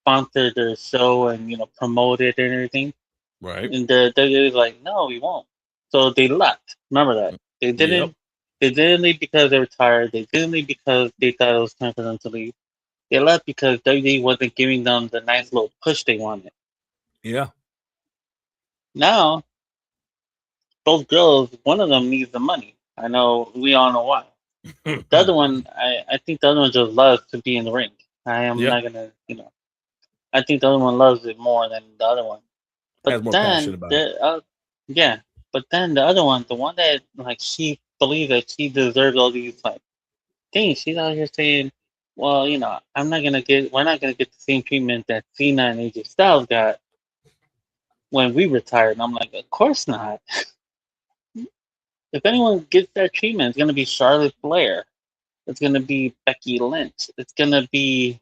sponsor their show and promote it and everything. Right. And the WWE was like, no, we won't. So they left. Remember that they Yep. didn't. They didn't leave because they were tired. They didn't leave because they thought it was time for them to leave. They left because WWE wasn't giving them the nice little push they wanted. Yeah. Now both girls, one of them needs the money. I know we all know why. The other one, I think the other one just loves to be in the ring. I am Yeah. not I think the other one loves it more than the other one. But Has more passion then about it. yeah. But then the other one, the one that like she believes that she deserves all these like things, she's out here saying, "Well, we're not gonna get the same treatment that Cena and AJ Styles got when we retired." And I'm like, "Of course not. If anyone gets that treatment, it's gonna be Charlotte Flair. It's gonna be Becky Lynch. It's gonna be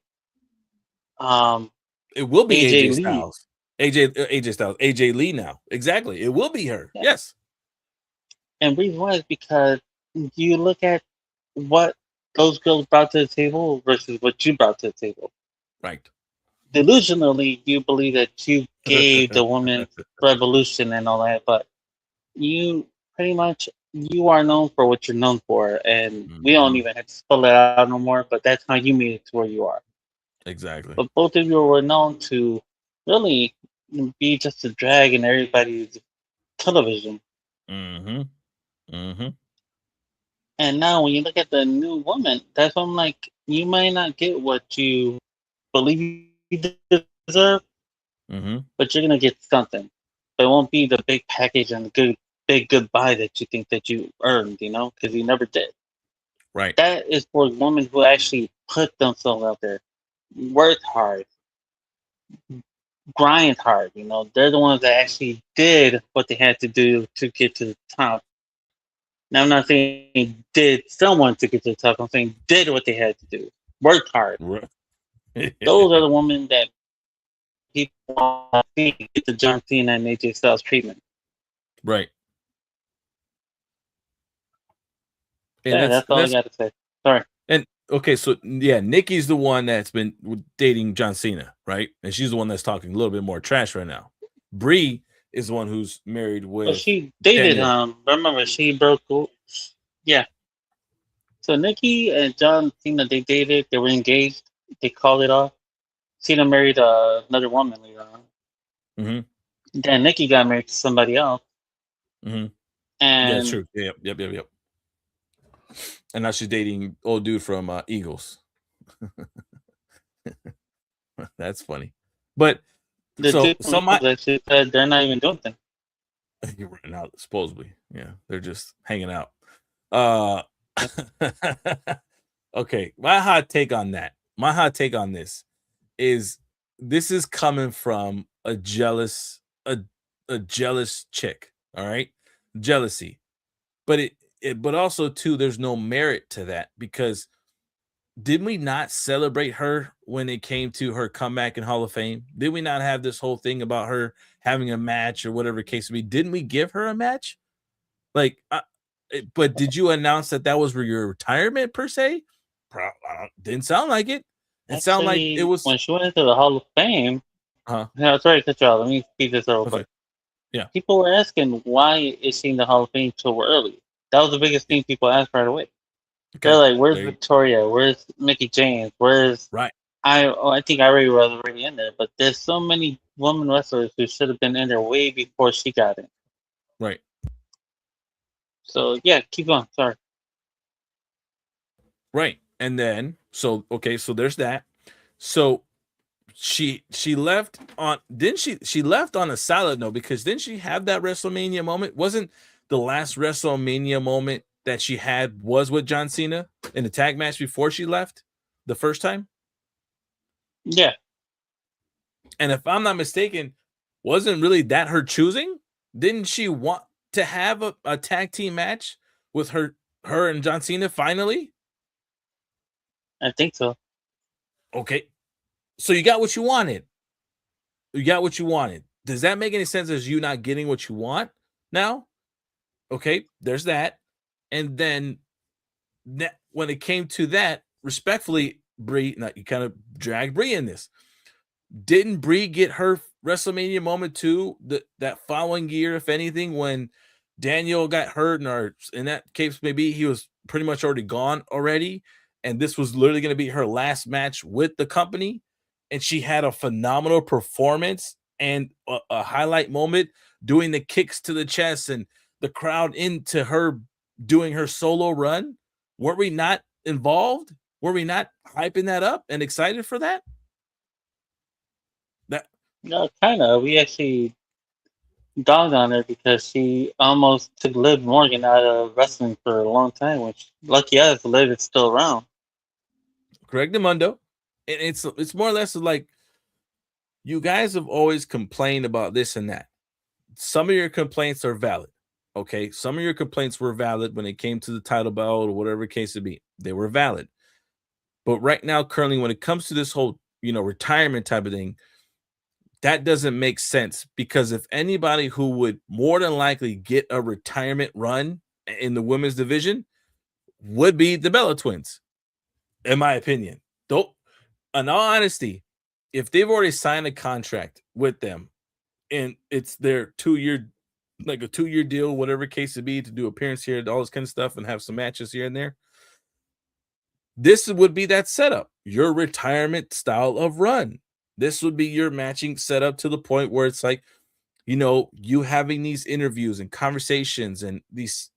um, It will be AJ AJ Lee. Styles. AJ Styles. AJ Lee now. Exactly. It will be her. Yeah. Yes. And reason why is because you look at what those girls brought to the table versus what you brought to the table. Right. Delusionally, you believe that you gave the women's revolution and all that, but you pretty much you are known for what you're known for, and we don't Mm-hmm. even have to spell it out no more. But that's how you made it to where you are. Exactly. But both of you were known to really be just a drag in everybody's television. Mm-hmm. Mm-hmm. And now when you look at the new woman, that's when I'm like, you might not get what you believe you deserve, but you're Mm-hmm. gonna get something. But it won't be the big package and the big goodbye that you think that you earned, because you never did. Right. That is for women who actually put themselves out there, worked hard, grind hard. They're the ones that actually did what they had to do to get to the top. Now, I'm not saying did someone to get to the top. I'm saying did what they had to do, worked hard. Right. Those are the women that people want to see get the John Cena and AJ Styles treatment. Right. And Yeah, that's all I that's got to say. Sorry. and okay, so yeah, Nikki's the one that's been dating John Cena, right? And she's the one that's talking a little bit more trash right now. Bree is the one who's married Well, with she dated Daniel. remember she broke. Yeah, So Nikki and John Cena, they dated. They were engaged. They called it off. Cena married another woman later on. Mm-hmm. Then Nikki got married to somebody else, Mm-hmm. Yeah, it's and true. Yep. And now she's dating old dude from Eagles. That's funny. But the dude from my Eagles actually said they're not even doing things. you're right now, supposedly. Yeah, they're just hanging out. Uh okay. My hot take on that. My hot take on this is coming from a jealous chick. All right. Jealousy. But but also too, there's no merit to that because didn't we not celebrate her when it came to her comeback in Hall of Fame? Did we not have this whole thing about her having a match or whatever case may be? Didn't we give her a match? Like, but did you announce that that was for your retirement per se? Didn't sound like it. It sounded like it Actually, was. when she went into the Hall of Fame, Huh. no, sorry to cut you off. Let me speed this over. Okay. But Yeah. people were asking why is she in the Hall of Fame so early? That was the biggest thing people asked right away. They're Okay. like, "Where's There you Victoria? Where's Mickey James? Where's right. I think Irie was already in there, but there's so many women wrestlers who should have been in there way before she got in. Right. So yeah, keep going. Sorry. Right. And then so okay, so there's that. So she left on didn't she left on a solid note because didn't she have that WrestleMania moment? Wasn't the last WrestleMania moment that she had was with John Cena in the tag match before she left the first time? Yeah, And if I'm not mistaken, wasn't really that her choosing? Didn't she want to have a tag team match with her and John Cena finally? I think so. Okay. So you got what you wanted. You got what you wanted. Does that make any sense as you not getting what you want now? Okay, there's that. And then when it came to that, respectfully, Brie, you kind of dragged Brie in this. Didn't Brie get her WrestleMania moment too? That following year, if anything, when Daniel got hurt, or in that case, maybe he was pretty much already gone already, and this was literally going to be her last match with the company, and she had a phenomenal performance and a highlight moment doing the kicks to the chest and the crowd into her doing her solo run. Weren't we not involved? Were we not hyping that up and excited for that? That No, kind of. We actually dogged on her because she almost took Liv Morgan out of wrestling for a long time. Which, lucky us, Liv is still around. Greg DeMundo. And it's more or less like you guys have always complained about this and that. Some of your complaints are valid. Okay. Some of your complaints were valid when it came to the title belt or whatever case it be. They were valid. But right now, currently, when it comes to this whole, retirement type of thing, that doesn't make sense because if anybody who would more than likely get a retirement run in the women's division would be the Bella Twins, in my opinion. Though, in all honesty, if they've already signed a contract with them and it's their 2 year, like a 2 year deal, whatever case it be, to do appearance here, all this kind of stuff, and have some matches here and there, this would be that setup, your retirement style of run. This would be your matching setup to the point where it's like, you having these interviews and conversations and these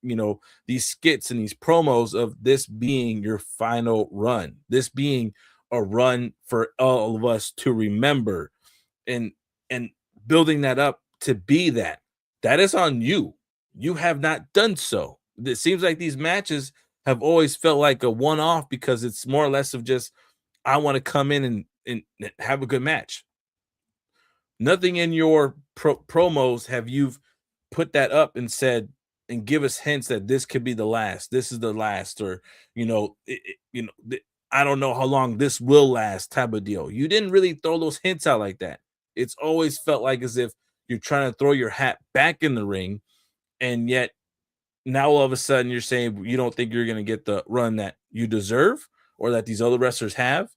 skits and these promos of this being your final run, this being a run for all of us to remember, and and building that up to be that is on you. You have not done so. It seems like these matches have always felt like a one-off because it's more or less of just, I want to come in and have a good match. Nothing in your promos have you put that up and said and give us hints that this could be the last. This is the last, or I don't know how long this will last type of deal. You didn't really throw those hints out like that. It's always felt like as if you're trying to throw your hat back in the ring, and yet now all of a sudden you're saying you don't think you're going to get the run that you deserve or that these other wrestlers have.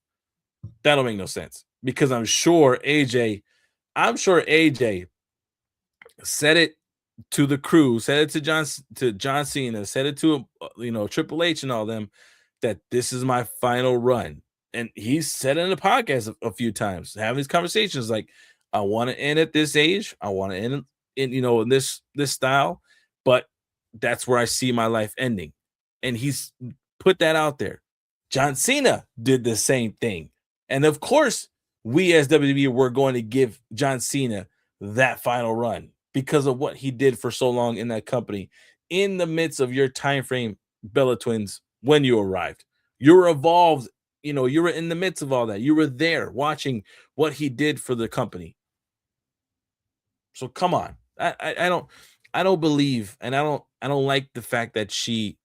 That don't make no sense because I'm sure AJ said it to the crew, said it to John Cena, said it to Triple H and all them. that this is my final run. And he's said it in the podcast a few times, having these conversations like, I want to end at this age. I want to end in this style, but that's where I see my life ending. And he's put that out there. John Cena did the same thing. And of course, we as WWE were going to give John Cena that final run because of what he did for so long in that company in the midst of your time frame, Bella Twins, when you arrived. You were involved, you were in the midst of all that. You were there watching what he did for the company. So come on. I don't believe, and I don't like the fact that she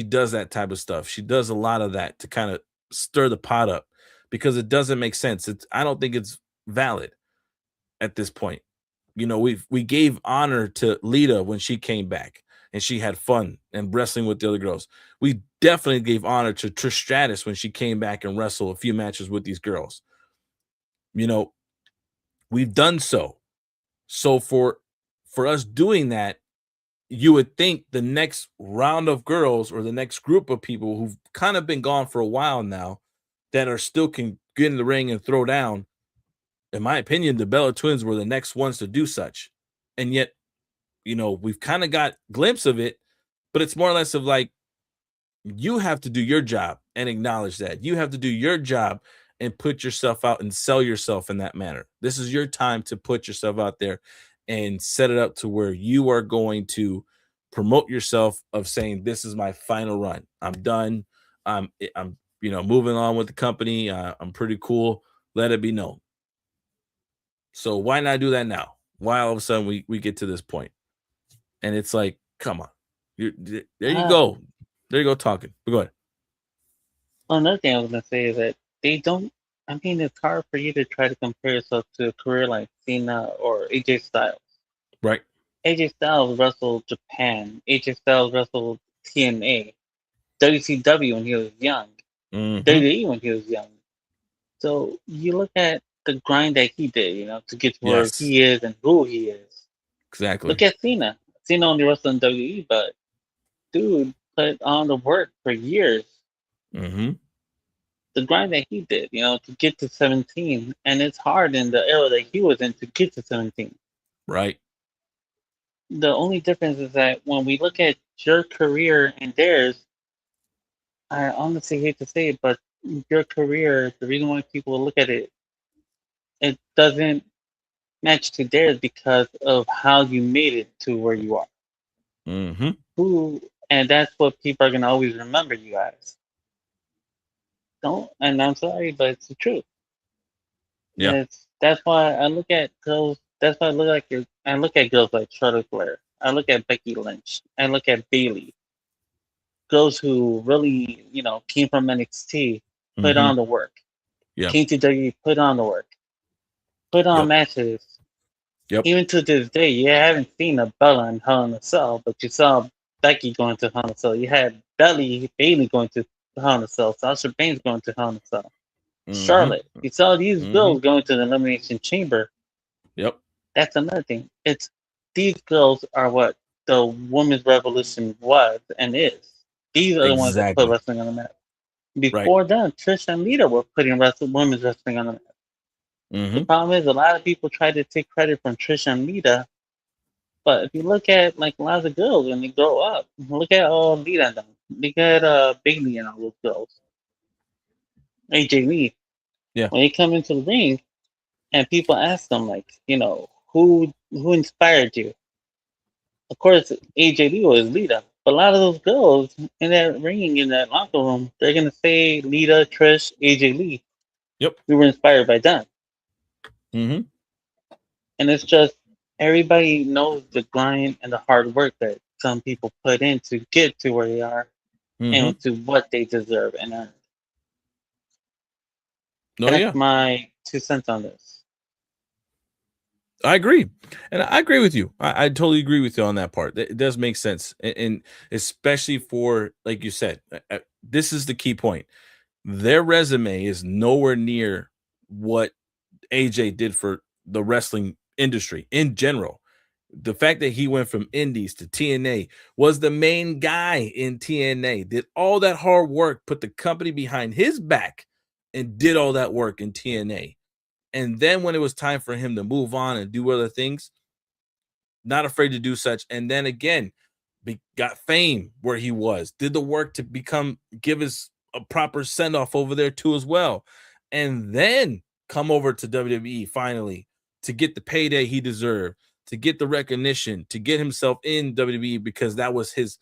does that type of stuff. She does a lot of that to kind of stir the pot up because it doesn't make sense. I don't think it's valid at this point. We gave honor to Lita when she came back and she had fun and wrestling with the other girls. We definitely gave honor to Trish Stratus when she came back and wrestled a few matches with these girls. We've done so. So for us doing that, you would think the next round of girls or the next group of people who've kind of been gone for a while now that are still can get in the ring and throw down, in my opinion, the Bella Twins were the next ones to do such. And yet, we've kind of got a glimpse of it, but it's more or less of like, you have to do your job and acknowledge that. You have to do your job and put yourself out and sell yourself in that manner. This is your time to put yourself out there and set it up to where you are going to promote yourself of saying, this is my final run. I'm done. I'm moving on with the company. I'm pretty cool. Let it be known. So why not do that now? Why all of a sudden we get to this point? And it's like, come on. There you go. There you go talking. But go ahead. Well, another thing I was going to say is that they don't, I mean, it's hard for you to try to compare yourself to a career like Cena or AJ Styles. Right. AJ Styles wrestled Japan. AJ Styles wrestled TNA. WCW when he was young. WWE when he was young. So you look at the grind that he did, to get to where he is and who he is. Exactly. Look at Cena. Cena only wrestled in WWE, but dude put on the work for years. The grind that he did, to get to 17, and it's hard in the era that he was in to get to 17. Right. The only difference is that when we look at your career and theirs, I honestly hate to say it, but your career, the reason why people look at it, it doesn't match to theirs because of how you made it to where you are. And that's what people are going to always remember you as. And I'm sorry, but it's the truth. Yeah. That's why I look at girls. That's why I look at girls like Charlotte Flair. I look at Becky Lynch. I look at Bayley. Girls who really, came from NXT, put on the work. Yeah. Came to WWE, put on the work. Put on matches. Yep. Even to this day, you haven't seen a Bella in Hell in a Cell, but you saw Becky going to Hell in a Cell. You had Bayley going to Hell in a Cell. Sasha Banks going to Hell in a Cell. Charlotte. You saw these girls going to the Elimination Chamber. Yep. That's another thing. These girls are what the women's revolution was and is. These are the ones that put wrestling on the map. Before then, Trish and Lita were putting women's wrestling on the map. The problem is a lot of people try to take credit from Trish and Lita, but if you look at like a lot of the girls when they grow up, look at Lita and them. Look at Bayley and all those girls. AJ Lee. Yeah. When they come into the ring, and people ask them like, who inspired you? Of course, AJ Lee was Lita, but a lot of those girls in that ring, in that locker room, they're gonna say Lita, Trish, AJ Lee. Yep. We were inspired by them. And it's just everybody knows the grind and the hard work that some people put in to get to where they are and to what they deserve and earn. That's my 2 cents on this. I agree. And I agree with you. I totally agree with you on that part. It does make sense. And especially for, like you said, this is the key point. Their resume is nowhere near what AJ did for the wrestling industry in general. The fact that he went from Indies to TNA, was the main guy in TNA, did all that hard work, put the company behind his back, and did all that work in TNA. And then when it was time for him to move on and do other things, not afraid to do such. And then again, got fame where he was, did the work to give his a proper send off over there too as well. And then come over to WWE finally to get the payday he deserved, to get the recognition, to get himself in WWE, because that was his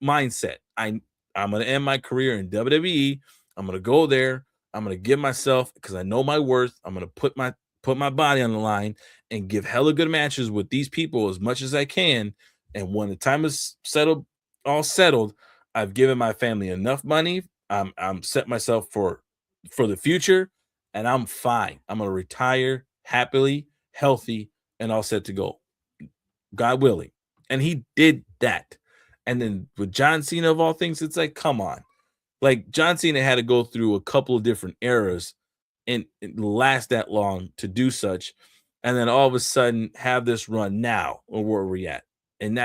mindset. I'm going to end my career in WWE. I'm going to go there. I'm going to give myself, because I know my worth. I'm going to put my body on the line and give hella good matches with these people as much as I can. And when the time is all settled, I've given my family enough money. I'm set myself for the future, and I'm fine. I'm gonna retire happily, healthy, and all set to go, God willing. And he did that. And then with John Cena of all things, it's like, come on. Like, John Cena had to go through a couple of different eras and last that long to do such, and then all of a sudden have this run now, or where we're at. And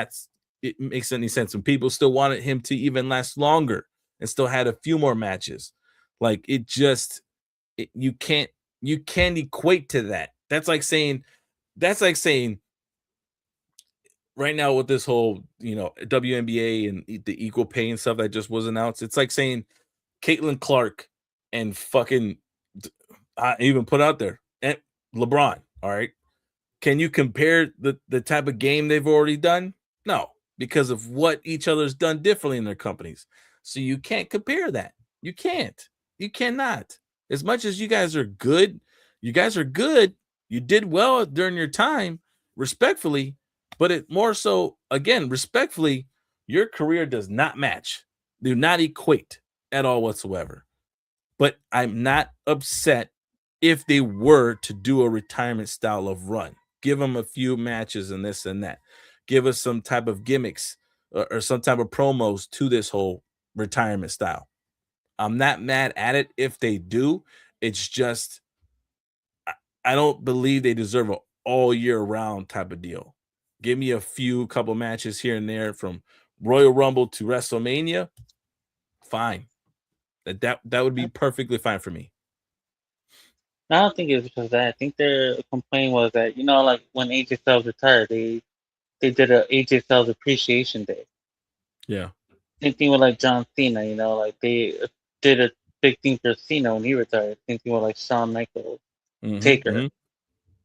it makes any sense when people still wanted him to even last longer and still had a few more matches. Like, you can't equate to that. That's like saying right now with this whole WNBA and the equal pay and stuff that just was announced. It's like saying Caitlin Clark and fucking, I even put out there, and LeBron. All right, can you compare the type of game they've already done? No, because of what each other's done differently in their companies. So you can't compare that. You can't. You cannot. As much as you guys are good, you guys are good. You did well during your time, respectfully, but it more so, again, respectfully, your career does not match, do not equate at all whatsoever. But I'm not upset if they were to do a retirement style of run. Give them a few matches and this and that. Give us some type of gimmicks, or some type of promos to this whole retirement style. I'm not mad at it if they do. It's just, I don't believe they deserve an all year round type of deal. Give me a couple matches here and there from Royal Rumble to WrestleMania. Fine. That would be perfectly fine for me. I don't think it's because of that. I think their complaint was that like when AJ Styles retired, they did a AJ Styles Appreciation Day. Yeah. Same thing with like John Cena. Like they did a big thing for Cena when he retired. Same thing with like Shawn Michaels, Taker.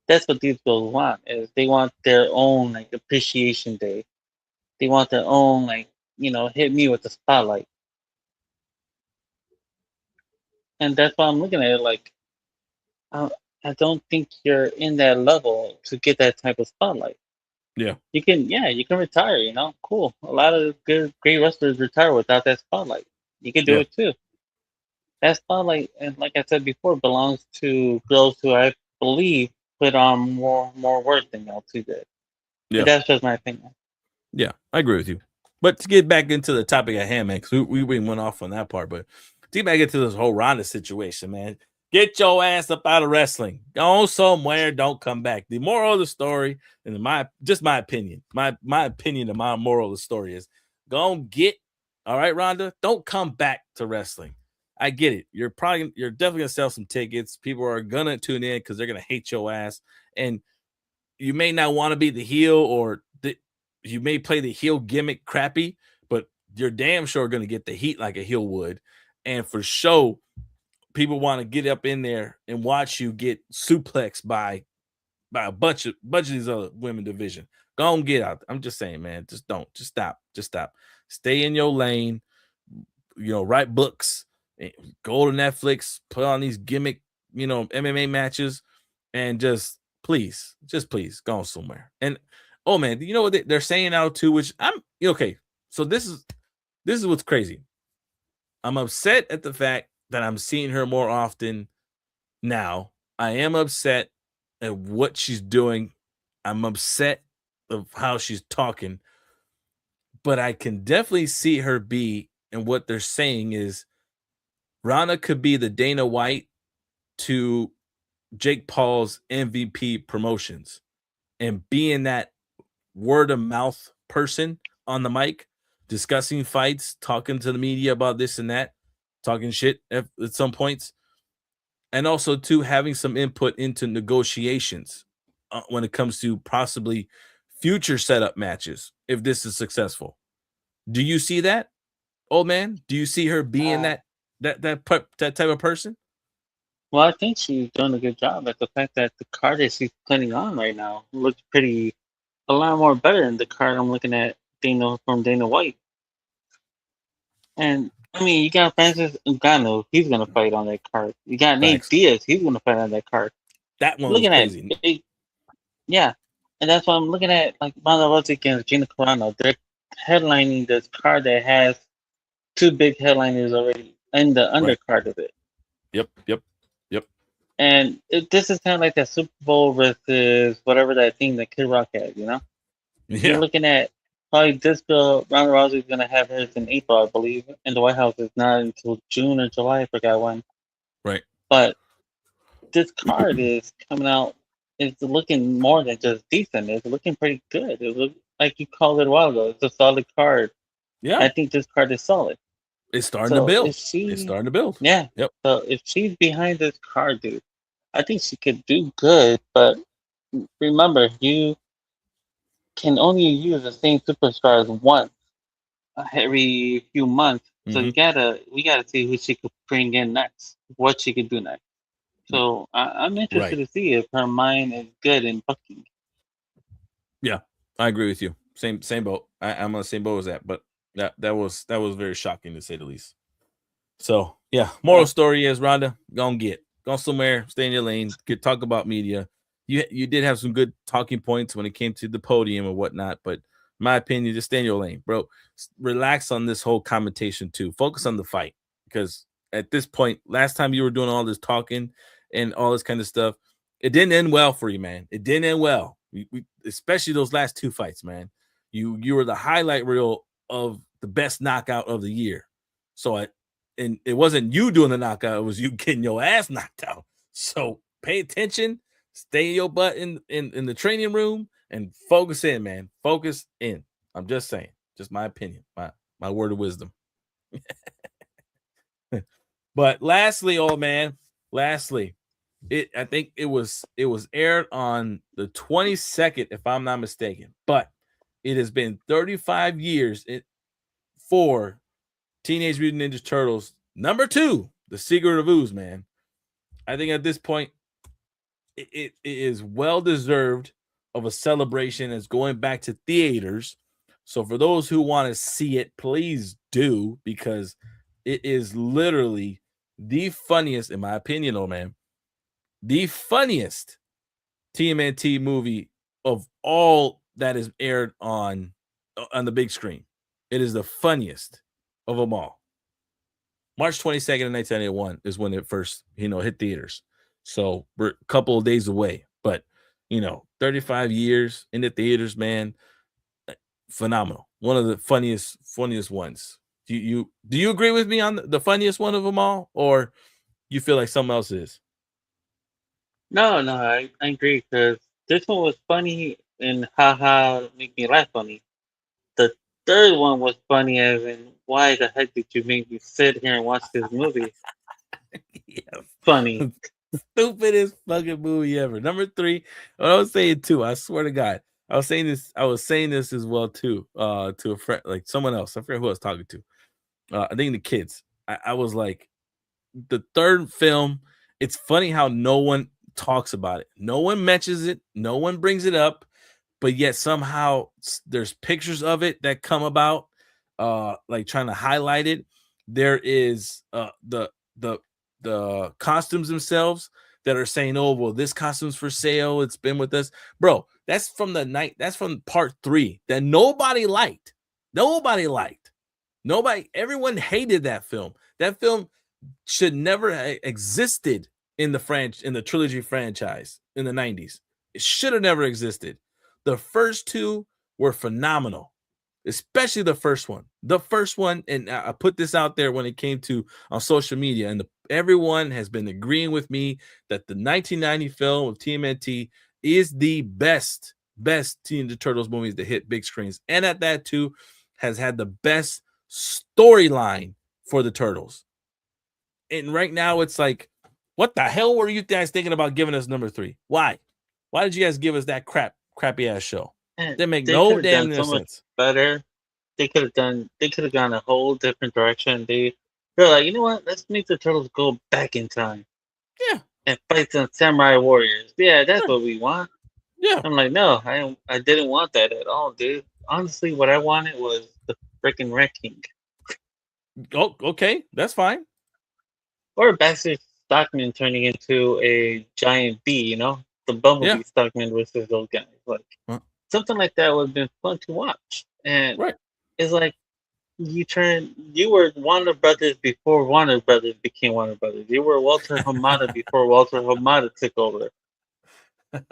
That's what these girls want. Is they want their own like appreciation day. They want their own like hit me with the spotlight. And that's why I'm looking at it like I, I don't think you're in that level to get that type of spotlight. Yeah. You can retire, cool. A lot of great wrestlers retire without that spotlight. You can do Yeah. it too. That spotlight, and like I said before, belongs to girls who I believe put on more work than y'all two did. Yeah. But that's just my opinion. Yeah, I agree with you. But to get back into the topic at hand, man, because we went off on that part, but to get back into this whole Ronda situation, man, get your ass up out of wrestling. Go somewhere, don't come back. The moral of the story, and my opinion, my opinion of my moral of the story is, go get, all right, Ronda, don't come back to wrestling. I get it. You're definitely gonna sell some tickets. People are gonna tune in because they're gonna hate your ass, and you may not want to be the heel, or you may play the heel gimmick crappy, but you're damn sure going to get the heat like a heel would. And for sure, people want to get up in there and watch you get suplexed by a bunch of these other women division. Go and get out. I'm just saying, man, just stop. Stay in your lane, write books, go to Netflix, put on these gimmick, MMA matches, and just please, go somewhere. And oh man, you know what they're saying now too, which I'm okay. So this is what's crazy. I'm upset at the fact that I'm seeing her more often now. I am upset at what she's doing. I'm upset of how she's talking, but I can definitely see her be, and what they're saying is Rana could be the Dana White to Jake Paul's MVP promotions. and being that word of mouth person on the mic, discussing fights, talking to the media about this and that, talking shit at some points, and also too having some input into negotiations when it comes to possibly future setup matches if this is successful. Do you see that, old man? Do you see her being Uh, that type of person? well, I think she's doing a good job at the fact that the card that she's putting on right now looks pretty a lot more better than the card I'm looking at Dana White. And I mean, you got Francis Ngannou, he's gonna fight on that card. You got Nate Facts. Diaz, he's gonna fight on that card. That one was Looking at crazy. yeah, and that's what I'm looking at. Like Ronda Rousey against Gina Carano, they're headlining this card that has two big headliners already in the Right. undercard of it. Yep. And this is kind of like that Super Bowl versus whatever that thing that Kid Rock had, you know? You're Yeah. looking at probably this bill. Ronda Rousey is going to have hers in April, I believe, and the White House is not until June or July. I forgot when. Right. But this card is coming out. It's looking more than just decent. It's looking pretty good. It looks like you called it a while ago. It's a solid card. Yeah. I think this card is solid. It's starting to So build. if she, It's starting to build. yeah. Yep. So if she's behind this card, dude, I think she could do good. But remember, you can only use the same superstars once every few months. So Mm-hmm. we gotta see who she could bring in next, what she could do next. So I'm interested Right. to see if her mind is good in booking. Yeah, I agree with you. Same boat. I'm on the same boat as that. But that was very shocking to say the least. So yeah, moral Yeah. story is Rhonda, go somewhere, stay in your lane, talk about media. You did have some good talking points when it came to the podium and whatnot, but in my opinion, just stay in your lane, bro. Relax on this whole commentation too. Focus on the fight because at this point, last time you were doing all this talking and all this kind of stuff, it didn't end well for you, man. It didn't end well. Especially those last two fights, man. You were the highlight reel of the best knockout of the year. So and it wasn't you doing the knockout, it was you getting your ass knocked out. So pay attention, stay your butt in the training room and focus in, man. Focus in. I'm just saying, just my opinion, my word of wisdom. But lastly, old man, I think it was aired on the 22nd, if I'm not mistaken. But it has been 35 years for Teenage Mutant Ninja Turtles #2, The Secret of Ooze, man. I think at this point, it is well deserved of a celebration as going back to theaters. So for those who want to see it, please do, because it is literally the funniest, in my opinion, oh man, the funniest TMNT movie of all that is aired on the big screen. It is the funniest of them all. March 22nd of 1991 is when it first, hit theaters. So we're a couple of days away, but 35 years in the theaters, man, phenomenal. One of the funniest ones. Do you agree with me on the funniest one of them all, or you feel like something else is? No, I agree because this one was funny and haha make me laugh funny. The third one was funny as in why the heck did you make me sit here and watch this movie? Yeah. Funny. Stupidest fucking movie ever. #3. I was saying too. I swear to God, I was saying this. I was saying this as well too. To a friend, like someone else. I forget who I was talking to. I think the kids. I was like, the third film. It's funny how no one talks about it. No one mentions it. No one brings it up. But yet somehow there's pictures of it that come about. Like trying to highlight it. There is the costumes themselves that are saying, "Oh, well, this costume's for sale. It's been with us, bro." That's from the night. That's from part 3 that nobody liked. Nobody liked. Nobody. Everyone hated that film. That film should never have existed in the trilogy franchise in the 90s. It should have never existed. The first two were phenomenal, especially the first one. The first one, and I put this out there when it came to on social media, and everyone has been agreeing with me that the 1990 film of TMNT is the best best Ninja Turtles movies to hit big screens, and at that too, has had the best storyline for the Turtles. And right now, it's like, what the hell were you guys thinking about giving us number 3? Why? Why did you guys give us that crappy ass show? And Didn't make they no could have damn done so much sense. better. They could have done. They could have gone a whole different direction. They're like, you know what? Let's make the turtles go back in time Yeah, and fight some samurai warriors. Yeah, that's sure. what we want. Yeah. I'm like, no, I didn't want that at all, dude. Honestly, what I wanted was the freaking Red King Oh, okay, that's fine. or Baxter Stockman turning into a giant bee. You know, the Yeah. Bumblebee Stockman versus those guys. Like Uh, something like that would have been fun to watch. And right. it's like you were Warner Brothers before Warner Brothers became Warner Brothers. You were Walter Hamada before Walter Hamada took over.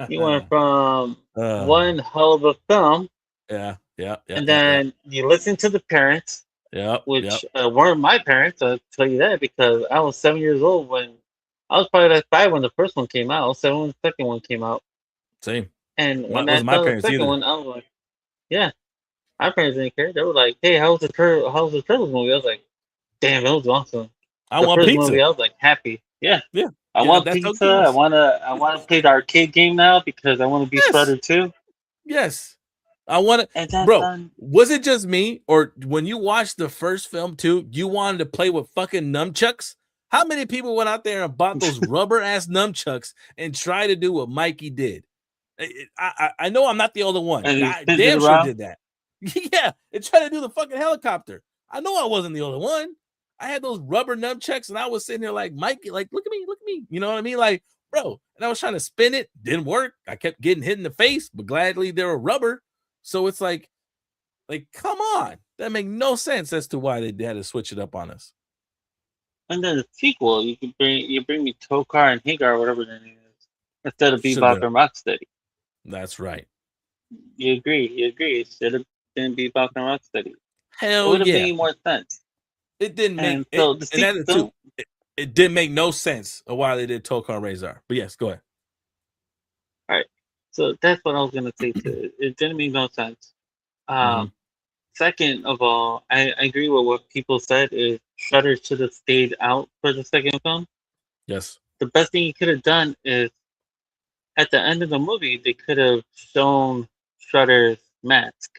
You went from uh, one hell of a film, yeah. and then you listened to the parents, Yep. which weren't my parents. I'll tell you that because I was 7 years old when I was probably like 5 when the first one came out. I was 7 when the second one came out, Same. and when I Wasn't my saw the parents second either. one, I was like, yeah, my parents didn't care. They were like, hey, how's the Turtles movie? I was like, damn, it was awesome. I The want first movie, pizza. I was like happy. Yeah, Yeah. I Yeah, want that's how pizza. good it was. I wanna play the arcade game now because I want to be Yes. Shredder too. Yes. I want And to, that's bro. Was it just me, or when you watched the first film too, you wanted to play with fucking nunchucks? How many people went out there and bought those rubber ass nunchucks and tried to do what Mikey did? I know I'm not the only one. and you I spin it damn sure around. did that. Yeah, and tried to do the fucking helicopter. I know I wasn't the only one. I had those rubber nunchucks, and I was sitting there like, Mikey, like, look at me. You know what I mean? Like, bro, and I was trying to spin it, didn't work. I kept getting hit in the face, but gladly they were rubber. So it's like, come on. That make no sense as to why they had to switch it up on us. And then the sequel, you bring me Tokar and Hagar, whatever their name is, instead of Should have Bebop been. and Rocksteady. That's right. You agree? You agree? It should have been Bebop and Rocksteady. It Hell would have yeah. made more sense. It didn't make And it, so the and that too. sequel. It didn't make no sense of why they did Tokar Razor. But yes, go ahead. All right. So that's what I was gonna say too. It didn't make no sense. Mm-hmm. Second of all, I agree with what people said. Is Shredder should have stayed out for the second film. Yes. The best thing he could have done is at the end of the movie they could have shown Shredder's mask.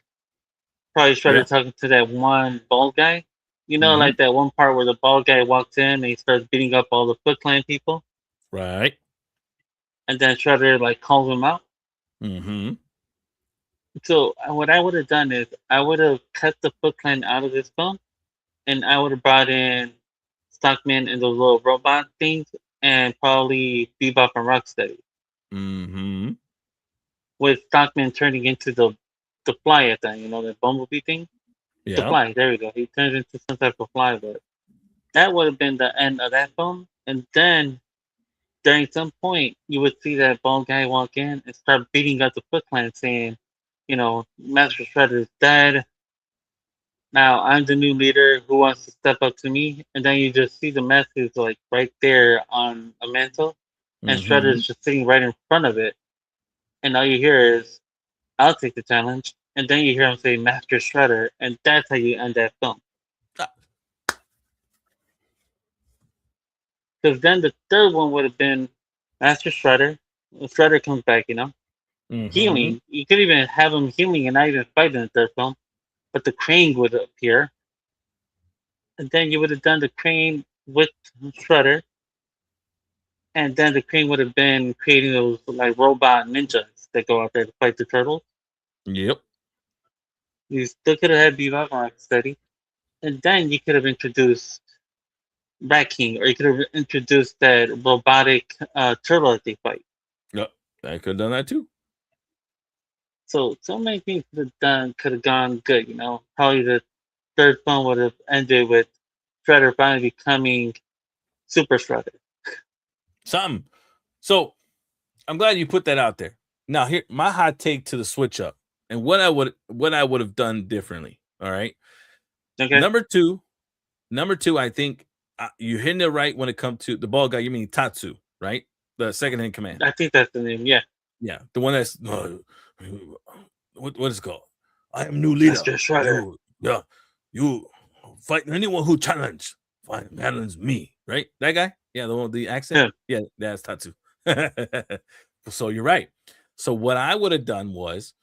Probably Yeah. Shredder talking to that one bald guy. You know, Mm-hmm. like that one part where the bald guy walks in and he starts beating up all the Foot Clan people, Right. and then Shredder like calls him out. Mm-hmm. So what I would have done is I would have cut the Foot Clan out of this film, and I would have brought in Stockman and those little robot things, and probably Bebop and Rocksteady, Mm-hmm. with Stockman turning into the fly at that, you know, the bumblebee thing. The Yeah. fly, there we go. He turns into some type of fly, but that would have been the end of that film. And then during some point, you would see that bald guy walk in and start beating up the Foot Clan, saying, you know, Master Shredder is dead. Now I'm the new leader. Who wants to step up to me? And then you just see the message like right there on a mantle, and Mm-hmm. Shredder's just sitting right in front of it. And all you hear is, "I'll take the challenge." And then you hear him say, "Master Shredder," and that's how you end that film. Because then the third one would have been Master Shredder. Shredder comes back, you know, Mm-hmm. healing. You could even have him healing and not even fight in the third film. But the Crane would appear, and then you would have done the Crane with Shredder, and then the Crane would have been creating those like robot ninjas that go out there to fight the turtles. Yep. You still could have had Bebop and Rocksteady, and then you could have introduced Rat King, or you could have introduced that robotic turtle that they fight. Yep. I could have done that too. So many things could have gone good. You know, probably the third film would have ended with Shredder finally becoming Super Shredder. Something. So I'm glad you put that out there. Now, here my hot take to the switch up and what I would have done differently. All right. Okay, Number two, I think you're hitting it right when it comes to the ball guy. You mean Tatsu, right? The second in command. I think that's the name. Yeah, Yeah, the one that's what is it called? I am new leader. Mr. Shredder. You fight anyone who challenge me, right? That guy? Yeah, the one with the accent. Yeah. Yeah, that's Tatsu. So you're right. So what I would have done was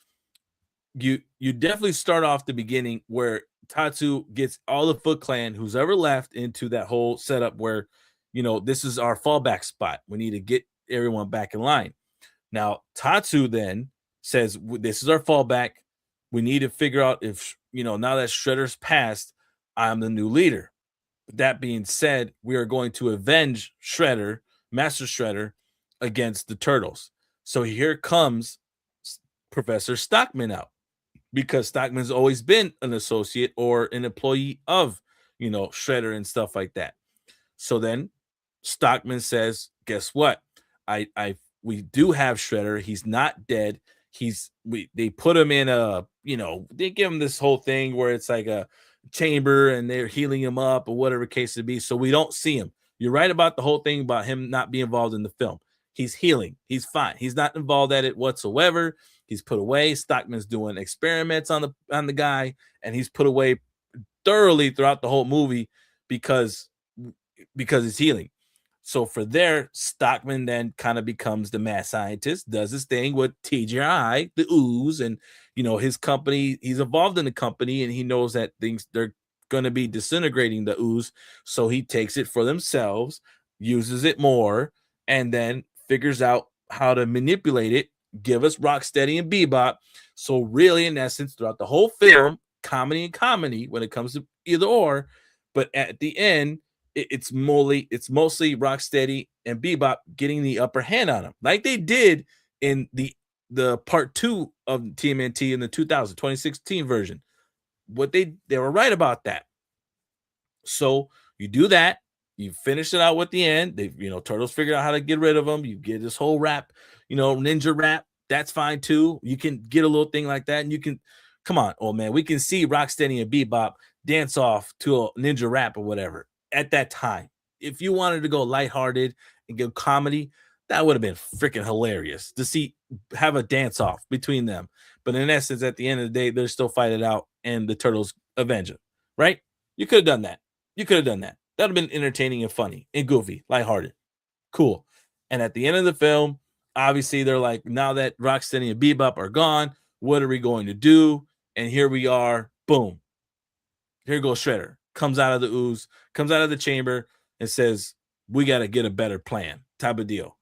you definitely start off the beginning where Tatsu gets all the Foot Clan who's ever left into that whole setup where this is our fallback spot. We need to get everyone back in line. Now Tatsu then says this is our fallback. We need to figure out if now that Shredder's passed, I'm the new leader. That being said, we are going to avenge Shredder, Master Shredder, against the Turtles. So here comes Professor Stockman out because Stockman's always been an associate or an employee of, Shredder and stuff like that. So then Stockman says, guess what? We do have Shredder. He's not dead. They put him in they give him this whole thing where it's like a chamber and they're healing him up or whatever case it be. So we don't see him. You're right about the whole thing about him not being involved in the film. He's healing. He's fine. He's not involved at it whatsoever. He's put away. Stockman's doing experiments on the guy, and he's put away thoroughly throughout the whole movie because he's healing. So for there, Stockman then kind of becomes the mad scientist, does his thing with TGI, the ooze, and his company. He's involved in the company, and he knows that they're going to be disintegrating the ooze. So he takes it for themselves, uses it more, and then figures out how to manipulate it. Give us Rocksteady and Bebop. So really, in essence, throughout the whole film, comedy and comedy when it comes to either or, but at the end, it's mostly Rocksteady and Bebop getting the upper hand on him, like they did in the part 2 of TMNT in the 2016 version. What they were right about that. So you do that, you finish it out with the end. They Turtles figured out how to get rid of them. You get this whole rap, ninja rap. That's fine too. You can get a little thing like that, and you can come on, oh man, we can see Rocksteady and Bebop dance off to a ninja rap or whatever at that time. If you wanted to go lighthearted and go comedy, that would have been freaking hilarious to have a dance off between them. But in essence, at the end of the day, they're still fighting it out, and the Turtles avenge it. Right? You could have done that. That would have been entertaining and funny and goofy, lighthearted, cool. And at the end of the film, obviously they're like, now that Rocksteady and Bebop are gone, what are we going to do? And here we are. Boom. Here goes Shredder. Comes out of the ooze, comes out of the chamber, and says, we got to get a better plan, type of deal.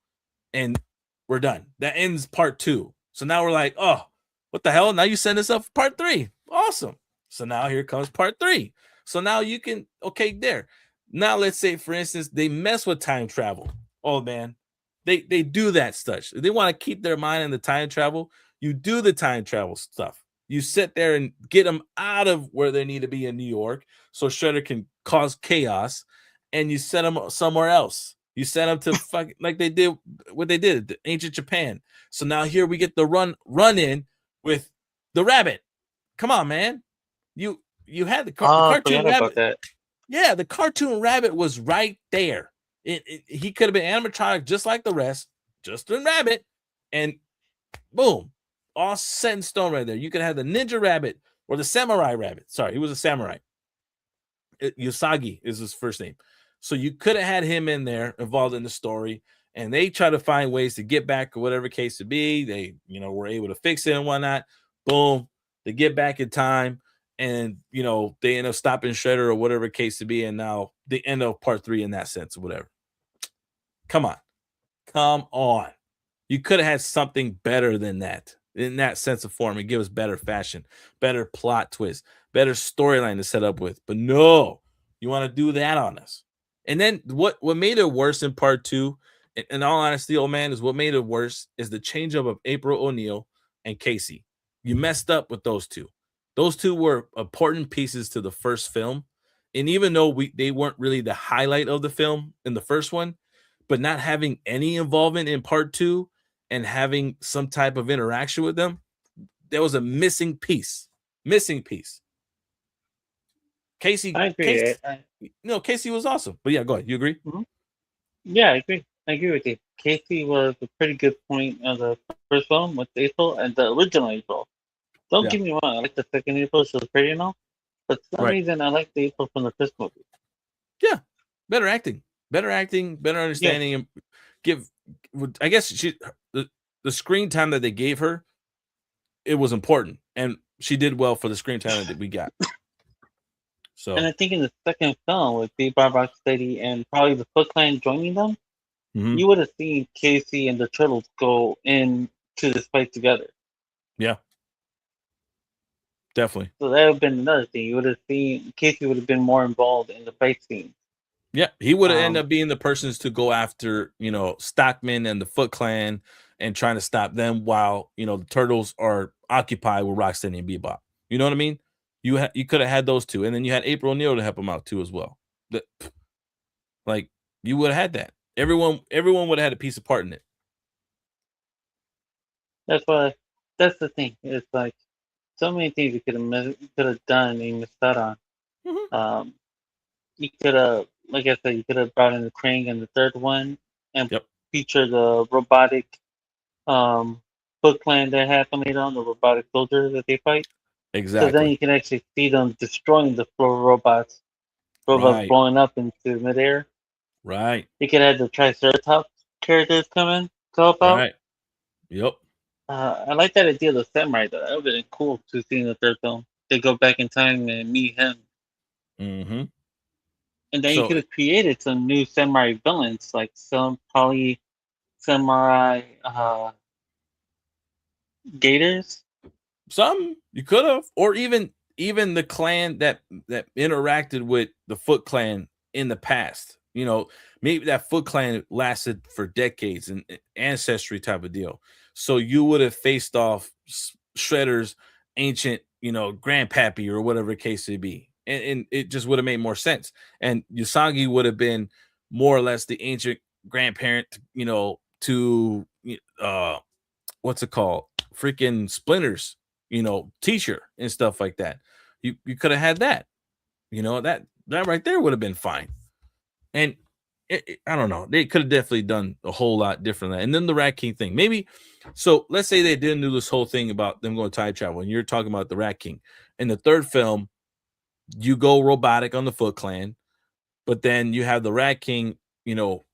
And we're done. That ends part 2. So now we're like, oh, what the hell? Now you send us up for part 3. Awesome. So now here comes part 3. So now you can, okay, there. Now let's say, for instance, they mess with time travel. Oh, man. They do that stuff. If they want to keep their mind in the time travel, you do the time travel stuff. You sit there and get them out of where they need to be in New York so Shredder can cause chaos, and you send them somewhere else. You send them to fuck like they did what they did to ancient Japan. So now here we get the run in with the rabbit. Come on, man. You had the cartoon rabbit. That. Yeah, the cartoon rabbit was right there. He could have been animatronic just like the rest, just a rabbit, and boom, all set in stone right there. You could have the ninja rabbit or the samurai rabbit. Sorry, he was a samurai. Usagi is his first name. So you could have had him in there involved in the story, and they try to find ways to get back or whatever case to be. They, were able to fix it and whatnot. Boom, they get back in time, and they end up stopping Shredder or whatever case to be, and now the end of part 3 in that sense or whatever. Come on. You could have had something better than that in that sense of form and give us better fashion, better plot twist, better storyline to set up with. But no, you want to do that on us. And then what made it worse in part 2, in all honesty, old man, is what made it worse is the change up of April O'Neil and Casey. You messed up with those two. Those two were important pieces to the first film. And even though they weren't really the highlight of the film in the first one, but not having any involvement in part 2 and having some type of interaction with them, there was a missing piece. Casey, I agree. Casey was awesome. But yeah, go ahead. You agree? Mm-hmm. Yeah, I agree. I agree with you. Casey was a pretty good point of the first film with April and the original April. Don't get Yeah, me wrong, I like the second April, she was pretty and all, but for some right. reason I like the April from the first movie. Yeah, better acting, better Yes, understanding, and give. I guess the the screen time that they gave her, it was important, and she did well for the screen time that we got. and I So, think in the second film with Bebop Rocksteady and probably the Foot Clan joining them, mhm, you would have seen Casey and the Turtles go in to this fight together. yeah, definitely. So that would have been another thing. You would have seen Casey would have been more involved in the fight scene. Yeah, he would have ended Um, up being the persons to go after, Stockman and the Foot Clan and trying to stop them while, the Turtles are occupied with Rocksteady and Bebop. You know what I mean? You could have had those two, and then you had April O'Neil to help them out too as well. That, like, you would have had that. Everyone would have had a piece of part in it. that's why that's the thing. It's like so many things you could have done and you missed out on. Mhm. Um, you could have, like I said, you could have brought in the Krang in the third one and Yep, feature the robotic um, Foot Clan that happened later on, the robotic soldiers that they fight. Because then exactly. you can actually see them destroying the floor robots Right, blowing up into midair. right, You could have the Triceratops characters come in to help out. right. Yep. I like that idea of the samurai though. That would have been cool to see in the third film. They go back in time and meet him. Hmm. And then you So could have created some new samurai villains, like some probably samurai gators. some you could have, or even the clan that interacted with the Foot Clan in the past. Maybe that Foot Clan lasted for decades and ancestry type of deal. So you would have faced off Shredder's ancient, grandpappy or whatever the case may be, and it just would have made more sense. And Usagi would have been more or less the ancient grandparent, to what's it called? Freaking Splinters, teacher and stuff like that. You could have had that. That right there would have been fine. And I don't know. They could have definitely done a whole lot different. And then the Rat King thing, maybe. So let's say they didn't do this whole thing about them going time travel, and you're talking about the Rat King. In the third film, you go robotic on the Foot Clan, but then you have the Rat King,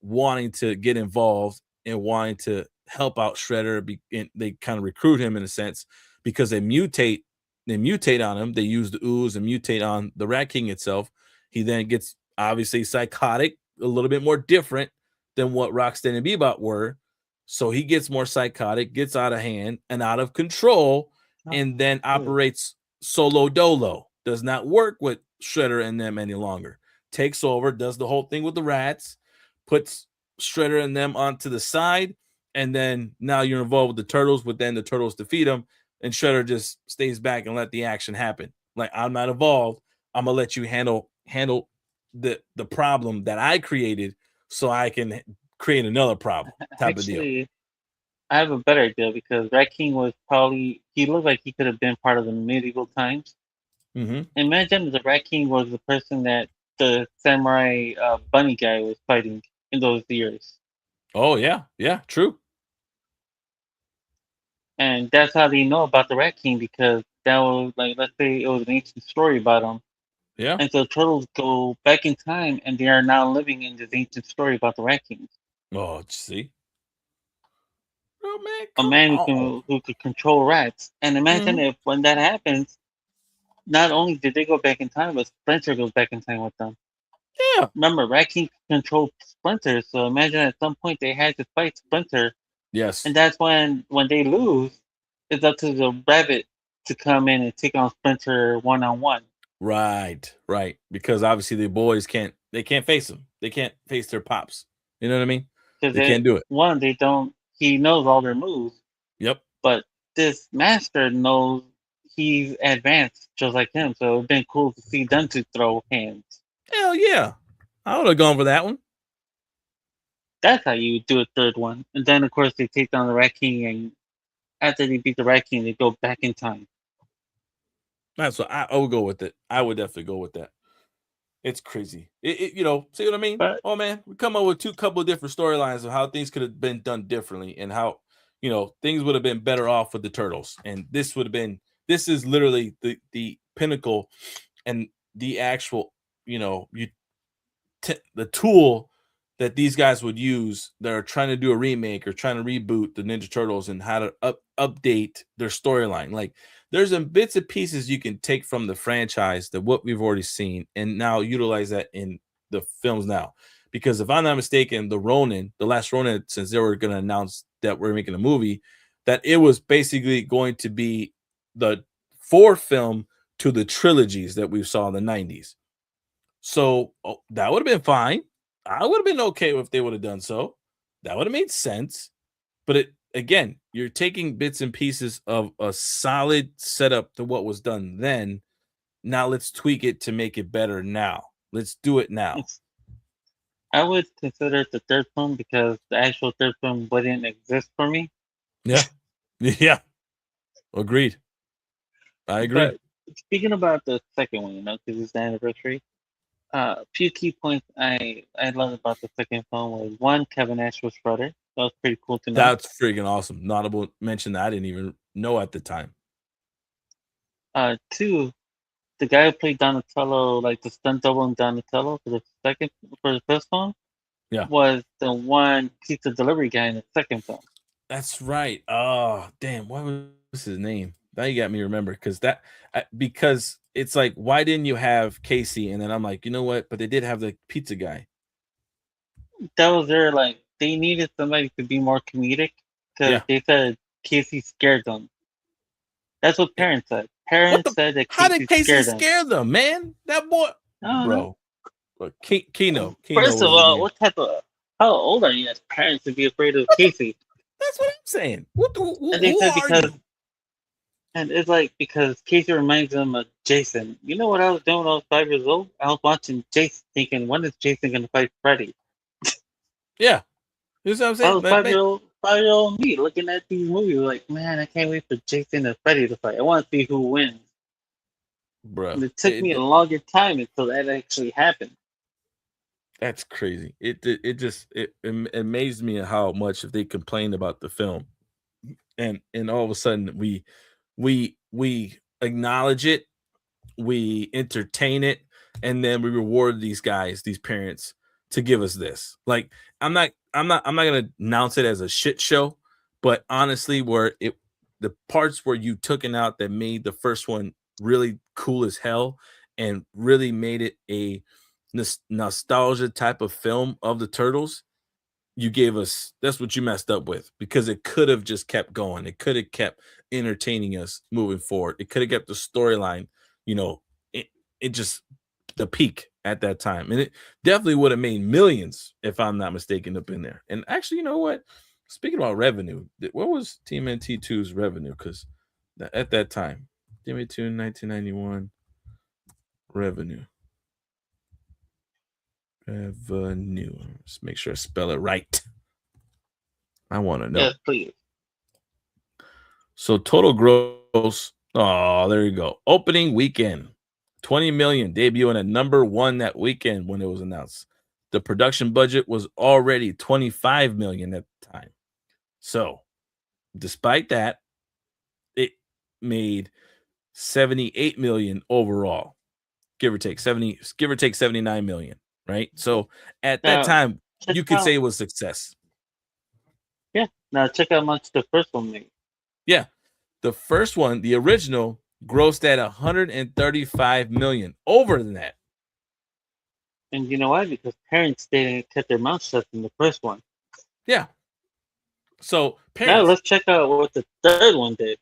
wanting to get involved and wanting to help out Shredder. And they kind of recruit him in a sense because they mutate. They mutate on him. They use the ooze and mutate on the Rat King itself. He then gets obviously psychotic, a little bit more different than what Rocksteady and Bebop were. So he gets more psychotic, gets out of hand and out of control, Oh, and then good. operates solo dolo. Does not work with Shredder and them any longer, takes over, does the whole thing with the rats, puts Shredder and them onto the side, and then now you're involved with the turtles, but then the turtles defeat them, and Shredder just stays back and let the action happen. Like, I'm not involved. I'm gonna let you handle the problem that I created, so I can create another problem, type of deal. Actually, I have a better idea because Rat King was probably he looked like he could have been part of the medieval times. Mm-hmm. Imagine the Rat King was the person that the samurai bunny guy was fighting in those years, Oh yeah, yeah, true. and that's how they know about the Rat King because that was like let's say it was an ancient story about him, Yeah. and so turtles go back in time and they are now living in this ancient story about the Rat King, Oh, see. Oh man, a come man on. who could control rats. And imagine Mm-hmm. if when that happens, not only did they go back in time, but Splinter goes back in time with them. Yeah. Remember, Rat King controlled Splinter, so imagine at some point they had to fight Splinter, Yes. and that's when they lose, it's up to the rabbit to come in and take on Splinter one on one. Right, right. Because obviously the boys can't face them. They can't face their pops. You know what I mean? Because They can't do it. one, they don't. He knows all their moves, Yep. but this master knows he's advanced just like him. So it'd been cool to see them to throw hands. Hell yeah. I would have gone for that one. That's how you do a third one. And then of course they take down the Rat King, and after they beat the Rat King, they go back in time. That's what I would go with it. I would definitely go with that. It's crazy. You know, see what I mean? But Oh man, we come up with couple of different storylines of how things could have been done differently and how, you know, things would have been better off with the turtles. And this would have been, this is literally the pinnacle and the actual, you know, the tool that these guys would use that are trying to do a remake or trying to reboot the Ninja Turtles and how to update their storyline. Like there's some bits and pieces you can take from the franchise that what we've already seen and now utilize that in the films now. Because if I'm not mistaken, the last Ronin, since they were going to announce that we're making a movie, that it was basically going to be the fourth film to the trilogies that we saw in the 90s. So that would have been fine. I would have been okay if they would have done so. That would have made sense. But it again, you're taking bits and pieces of a solid setup to what was done then. Now let's tweak it to make it better now. Let's do it now. I would consider it the third film because the actual third film wouldn't exist for me. Yeah. Yeah. Agreed. I agree. But speaking about the second one, because it's the anniversary, a few key points I love about the second film was one, Kevin Nash was Shredder. That was pretty cool to know. That's freaking awesome. Notable mention that I didn't even know at the time. Two, the guy who played Donatello, like the stunt double in Donatello for the first film, Yeah, was the one pizza delivery guy in the second film. that's right. Oh, damn. What was his name? Now you got me remember because it's like, why didn't you have Casey? And then I'm like, you know what? But they did have the pizza guy. That was like they needed somebody to be more comedic because Yeah. they said Casey scared them. That's what parents said. What Parents the? said that How did Casey Casey scared them. scare them, man? That boy, I don't know. bro. But Kino First of was his all, name. how old are you as parents to be afraid of Casey? That's what I'm saying. And they Who said are you? and it's like because Casey reminds them of Jason. You know what I was doing when I was 5 years old? I was watching Jason, thinking, when is Jason gonna fight Freddy? Yeah, you know what I'm I saying. was Like, man, 5 year old me looking at these movies like, man, I can't wait for Jason and Freddy to fight. I want to see who wins. And bro, it took me a longer time until that actually happened. that's crazy. It amazed me at how much if they complained about the film, and all of a sudden we acknowledge it, we entertain it, and then we reward these guys, these parents, to give us this. Like I'm not gonna announce it as a shit show, but honestly, the parts where you took it out that made the first one really cool as hell and really made it a nostalgia type of film of the turtles, you gave us, that's what you messed up with, because it could have just kept going. It could have kept entertaining us moving forward. It could have kept the storyline, you know, it just the peak at that time. And it definitely would have made millions, if I'm not mistaken, up in there. And actually, you know what? Speaking about revenue, what was TMNT2's revenue? Because at that time, TMNT2 1991 revenue. Revenue. Let's make sure I spell it right. I want to know. Yes, please. So total gross. Oh, there you go. Opening weekend, 20 million, debuting at number one that weekend when it was announced. The production budget was already 25 million at the time. So, despite that, it made 78 million overall, give or take 79 million, right? So, at that Now time, check you could say out it was success. yeah. Now check out how much the first one made. Yeah. The first one, the original, grossed at 135 million, over than that. And you know why? Because parents didn't cut their mouth shut in the first one. Yeah. So Now parents, let's check out what the third one did.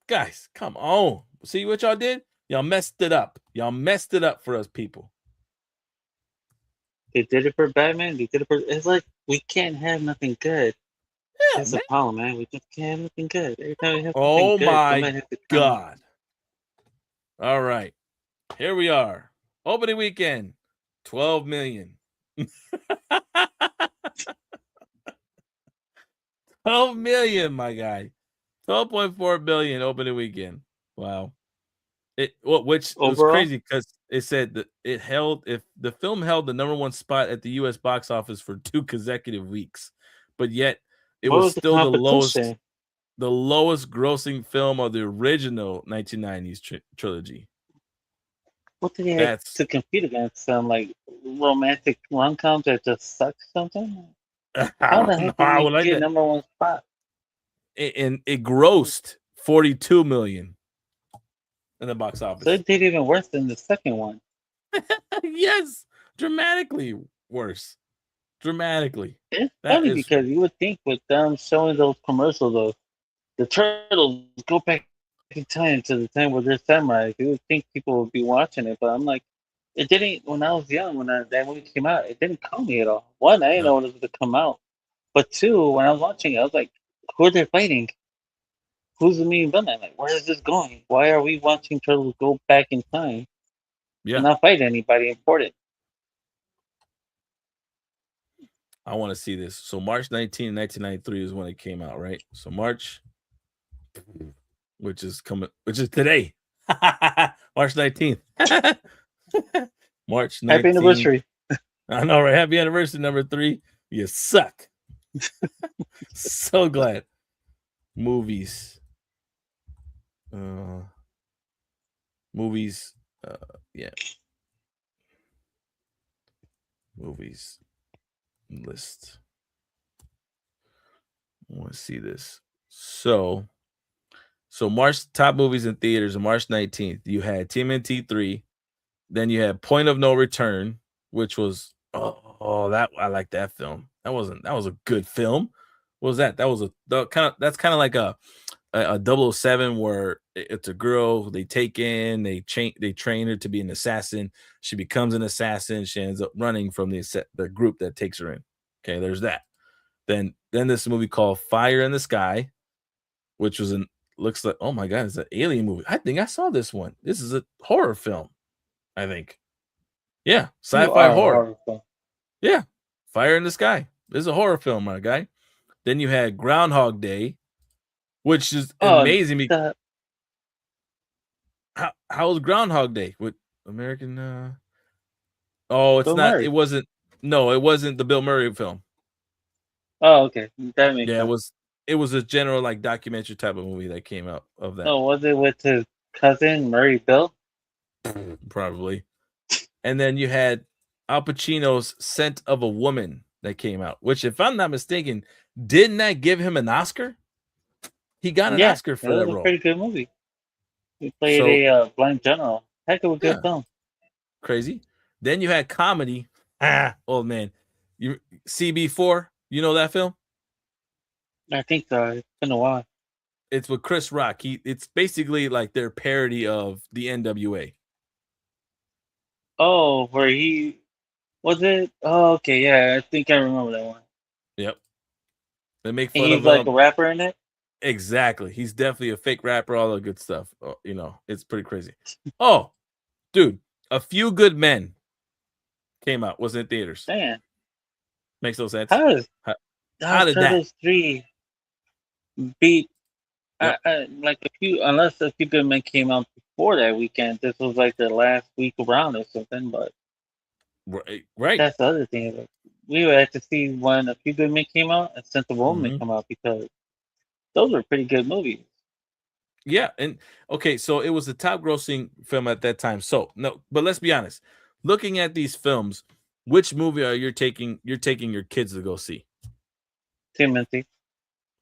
guys, come on. See what y'all did? Y'all messed it up. Y'all messed it up for us people. They did it for Batman. They did it for. It's like we can't have nothing good. Yeah, That's the man. problem, man. We just can't have nothing good. Every time we have something Oh good, my somebody has to come. God. All right. Here we are. Opening weekend, 12 million. 12 million, my guy. 12.4 billion opening weekend. Wow. Which was Overall, crazy because it said that the film held the #1 spot at the U.S. box office for 2 consecutive weeks, but yet it What was was the still competition? the lowest grossing film of the original 1990s trilogy. What did they have That's to compete against? Some like romantic rom-coms that just suck something? I How don't the know. heck did I they would like get that. #1 spot? And it grossed 42 million in the box So office. it did even worse than the second one. Yes, dramatically worse. Dramatically. It's That funny is because you would think with them showing those commercials of the turtles go back in time to the time where they're samurais, you would think people would be watching it, but I'm like, it didn't. When I was young, that movie came out, it didn't call me at all. One, I didn't know when it was no. going to come out, but two, when I was watching it, I was like, who are they fighting? Who's the main villain? Like, where is this going? Why are we watching turtles go back in time and Yeah, not fight anybody important? I want to see this. So March 19, 1993 is when it came out, right? So March, which is today. March 19th. March Happy 19th. anniversary. I know, right? Happy anniversary, #3. You suck. So glad. Movies. Uh movies. Yeah. Movies list. I want to see this. So March top movies in theaters on March 19th. You had TMNT 3. Then you had Point of No Return, which was that I like that film. That was a good film. What was that? That was that's kind of like a 007 where it's a girl they take in, they train her to be an assassin. She becomes an assassin. She ends up running from the group that takes her in. Okay, there's that. Then this movie called Fire in the Sky, which was an looks like, oh my god, it's an alien movie. I think I saw this one. This is a horror film, I think. Yeah, You sci-fi are a horror. horror fan. Yeah, Fire in the Sky. This is a horror film, my guy. Then you had Groundhog Day, which is Oh, amazing. the How was Groundhog Day with American? Oh, it's Bill not. Murray. It wasn't. No, it wasn't the Bill Murray film. Oh, okay, that makes Yeah, it sense. was. It was a general like documentary type of movie that came out of that. No, was it with his cousin Murray Bill? Probably. And then you had Al Pacino's Scent of a Woman that came out, which, if I'm not mistaken, didn't that give him an Oscar? He got an Yeah, Oscar it for was that a role. pretty good movie. He played So a blind general. Heck of a good yeah, film. crazy. Then you had comedy. Oh man, you CB4. You know that film? I think so. It's been a while. It's with Chris Rock. It's basically like their parody of the NWA. Oh, where he was it? Oh, okay, yeah, I think I remember that one. Yep. They make And fun he's of like a rapper in it. exactly. He's definitely a fake rapper. All the good stuff. It's pretty crazy. Oh, dude, A Few Good Men came out. Was in theaters. Man, Makes no sense. how does How, how how did that? Turtles 3 beat? Yep. Like a few, unless A Few Good Men came out before that weekend. This was like the last week around or something. But Right. that's the other thing. Like, we would have to see when A Few Good Men came out and Scent of a Woman Hmm. come out because those were pretty good movies. Yeah. And okay, so it was the top grossing film at that time. So no, but let's be honest. Looking at these films, which movie are you taking? You're taking your kids to go see. Timothy.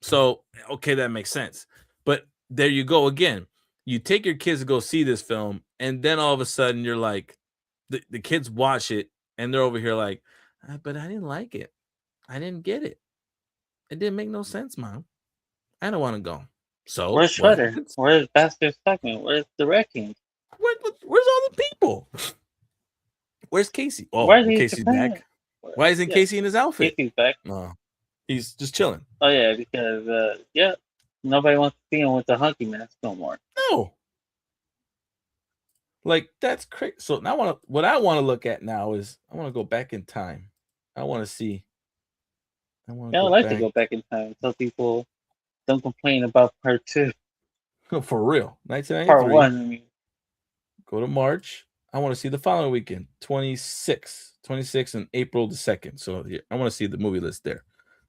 So okay, that makes sense. But there you go again. You take your kids to go see this film, and then all of a sudden you're like, the kids watch it, and they're over here like, but I didn't like it. I didn't get it. It didn't make no sense, Mom. I don't want to go. So Where's what Shredder? happens? Where's Bastard Stuckman? Where's the Wrecking? Where's all the people? Where's Casey? Oh, Why is well, he Casey's Japan? back. Why isn't Yeah, Casey in his outfit? Casey's back. No, he's just chilling. Oh yeah, because yeah, nobody wants to see him with the hunky mask no more. No, like that's crazy. So now what I want to look at now is I want to go back in time. I want to see. I want to Yeah, I'd go like to back go back in time and tell people don't complain about part two, for real. part 1993. one. I mean, Go to March. I want to see the following weekend, 26 and April the 2nd. So yeah, I want to see the movie list there.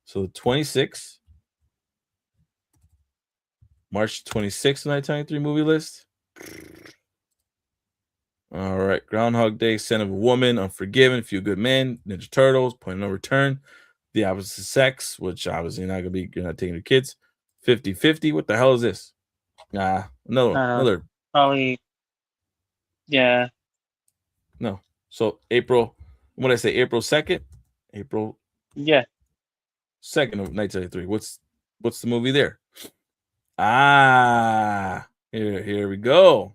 So 26, March 26th, 1993 movie list. All right. Groundhog Day, Son of a Woman, Unforgiven, Few Good Men, Ninja Turtles, Point of No Return, The Opposite Sex, which obviously not going to be, you're not taking your kids. 50-50. What the hell is this? Nah, another. Probably, yeah. No. So April, what did I say? April 2nd? April Yeah. 2nd of 1993. What's the movie there? Ah, here we go.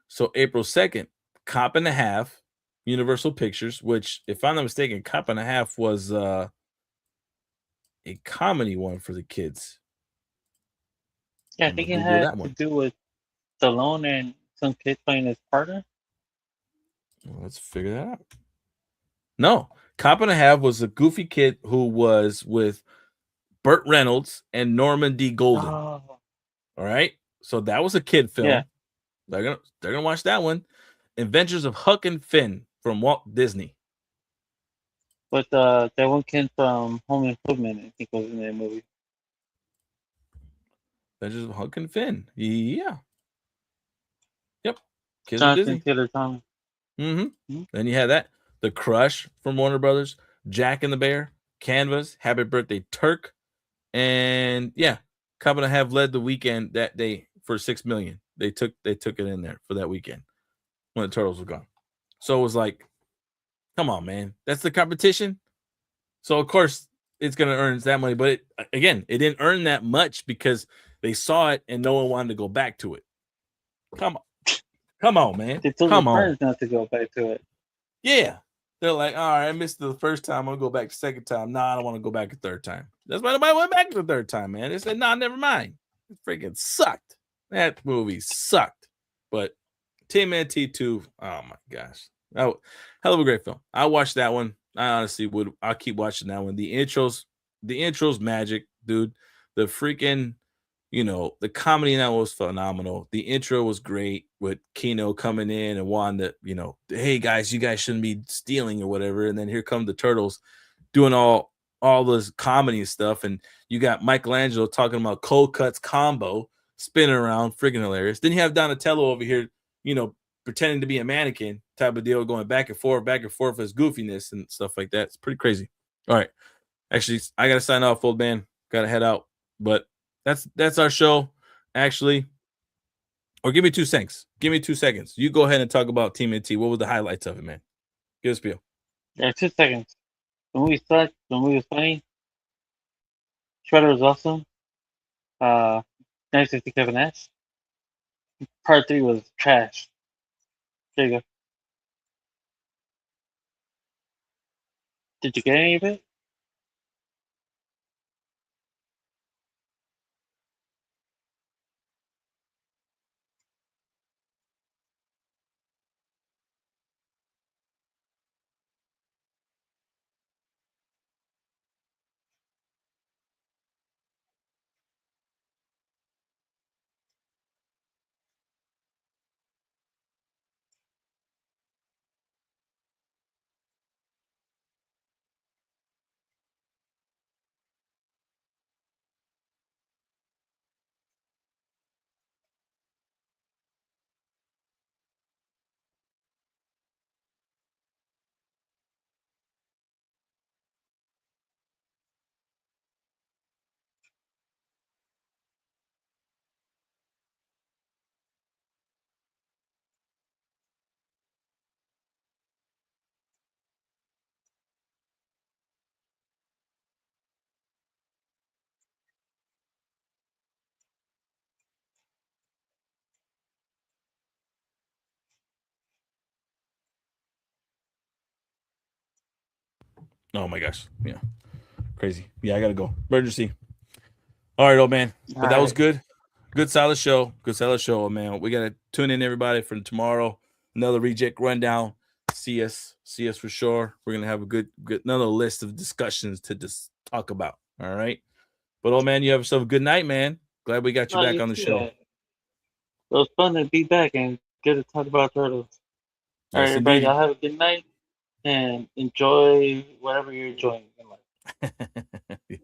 So April 2nd, Cop and a Half, Universal Pictures, which, if I'm not mistaken, Cop and a Half was a comedy one for the kids. Yeah, I I'm think gonna it Google had that to one. do with Stallone and some kid playing his partner. Well, let's figure that out. No, Cop and a Half was a goofy kid who was with Burt Reynolds and Norman D. Golden. Oh, All right, so that was a kid film. yeah. They're gonna watch that one. Adventures of Huck and Finn from Walt Disney. But that one kid from Home Improvement, I think, was in that movie. Adventures of Huck and Finn. Yeah. Yep. Kids with Jonathan Disney. Taylor Thomas. Mm-hmm. Then you had that. The Crush from Warner Brothers. Jack and the Bear. Canvas. Happy Birthday Turk. And yeah, Cop and a Half led the weekend that day for $6 million. They took it in there for that weekend when the Turtles were gone. So it was like, come on, man. That's the competition. So of course it's gonna earn that money, but it didn't earn that much because they saw it and no one wanted to go back to it. Come on, man. They told Come their on. friends not to go back to it. Yeah. They're like, all right, I missed the first time. I'm gonna go back the second time. Nah, I don't want to go back a third time. That's why nobody went back the third time, man. They said, nah, never mind. It freaking sucked. That movie sucked. But TMNT 2, oh my gosh. Oh, hell of a great film. I watched that one. I honestly would. I'll keep watching that one. The intro's magic, dude. The freaking, the comedy in that was phenomenal. The intro was great with Kino coming in and wanting to, hey guys, you guys shouldn't be stealing or whatever. And then here come the Turtles doing all this comedy stuff. And you got Michelangelo talking about cold cuts combo, spinning around, freaking hilarious. Then you have Donatello over here, pretending to be a mannequin type of deal, going back and forth as goofiness and stuff like that. It's pretty crazy. All right. Actually, I got to sign off, old man. Got to head out. But that's our show, actually. Or give me 2 seconds. Give me 2 seconds. You go ahead and talk about Team NT. What were the highlights of it, man? Give us a spiel. Yeah, 2 seconds. The movie sucked. The movie was funny. Shredder was awesome. 967 S. Part 3 was trash. There you go. Did you get any of it? Oh my gosh. Yeah. Crazy. Yeah, I gotta go. Emergency. All right, old man. But that was good. Good solid show. Good solid show, old man. We gotta tune in everybody for tomorrow. Another reject rundown. See us for sure. We're gonna have a good another list of discussions to just talk about. All right. But old man, you have yourself a good night, man. Glad we got you back on the show. It was fun to be back and good to talk about turtles. All right, Yes, everybody, indeed. y'all have a good night and enjoy whatever you're enjoying in life.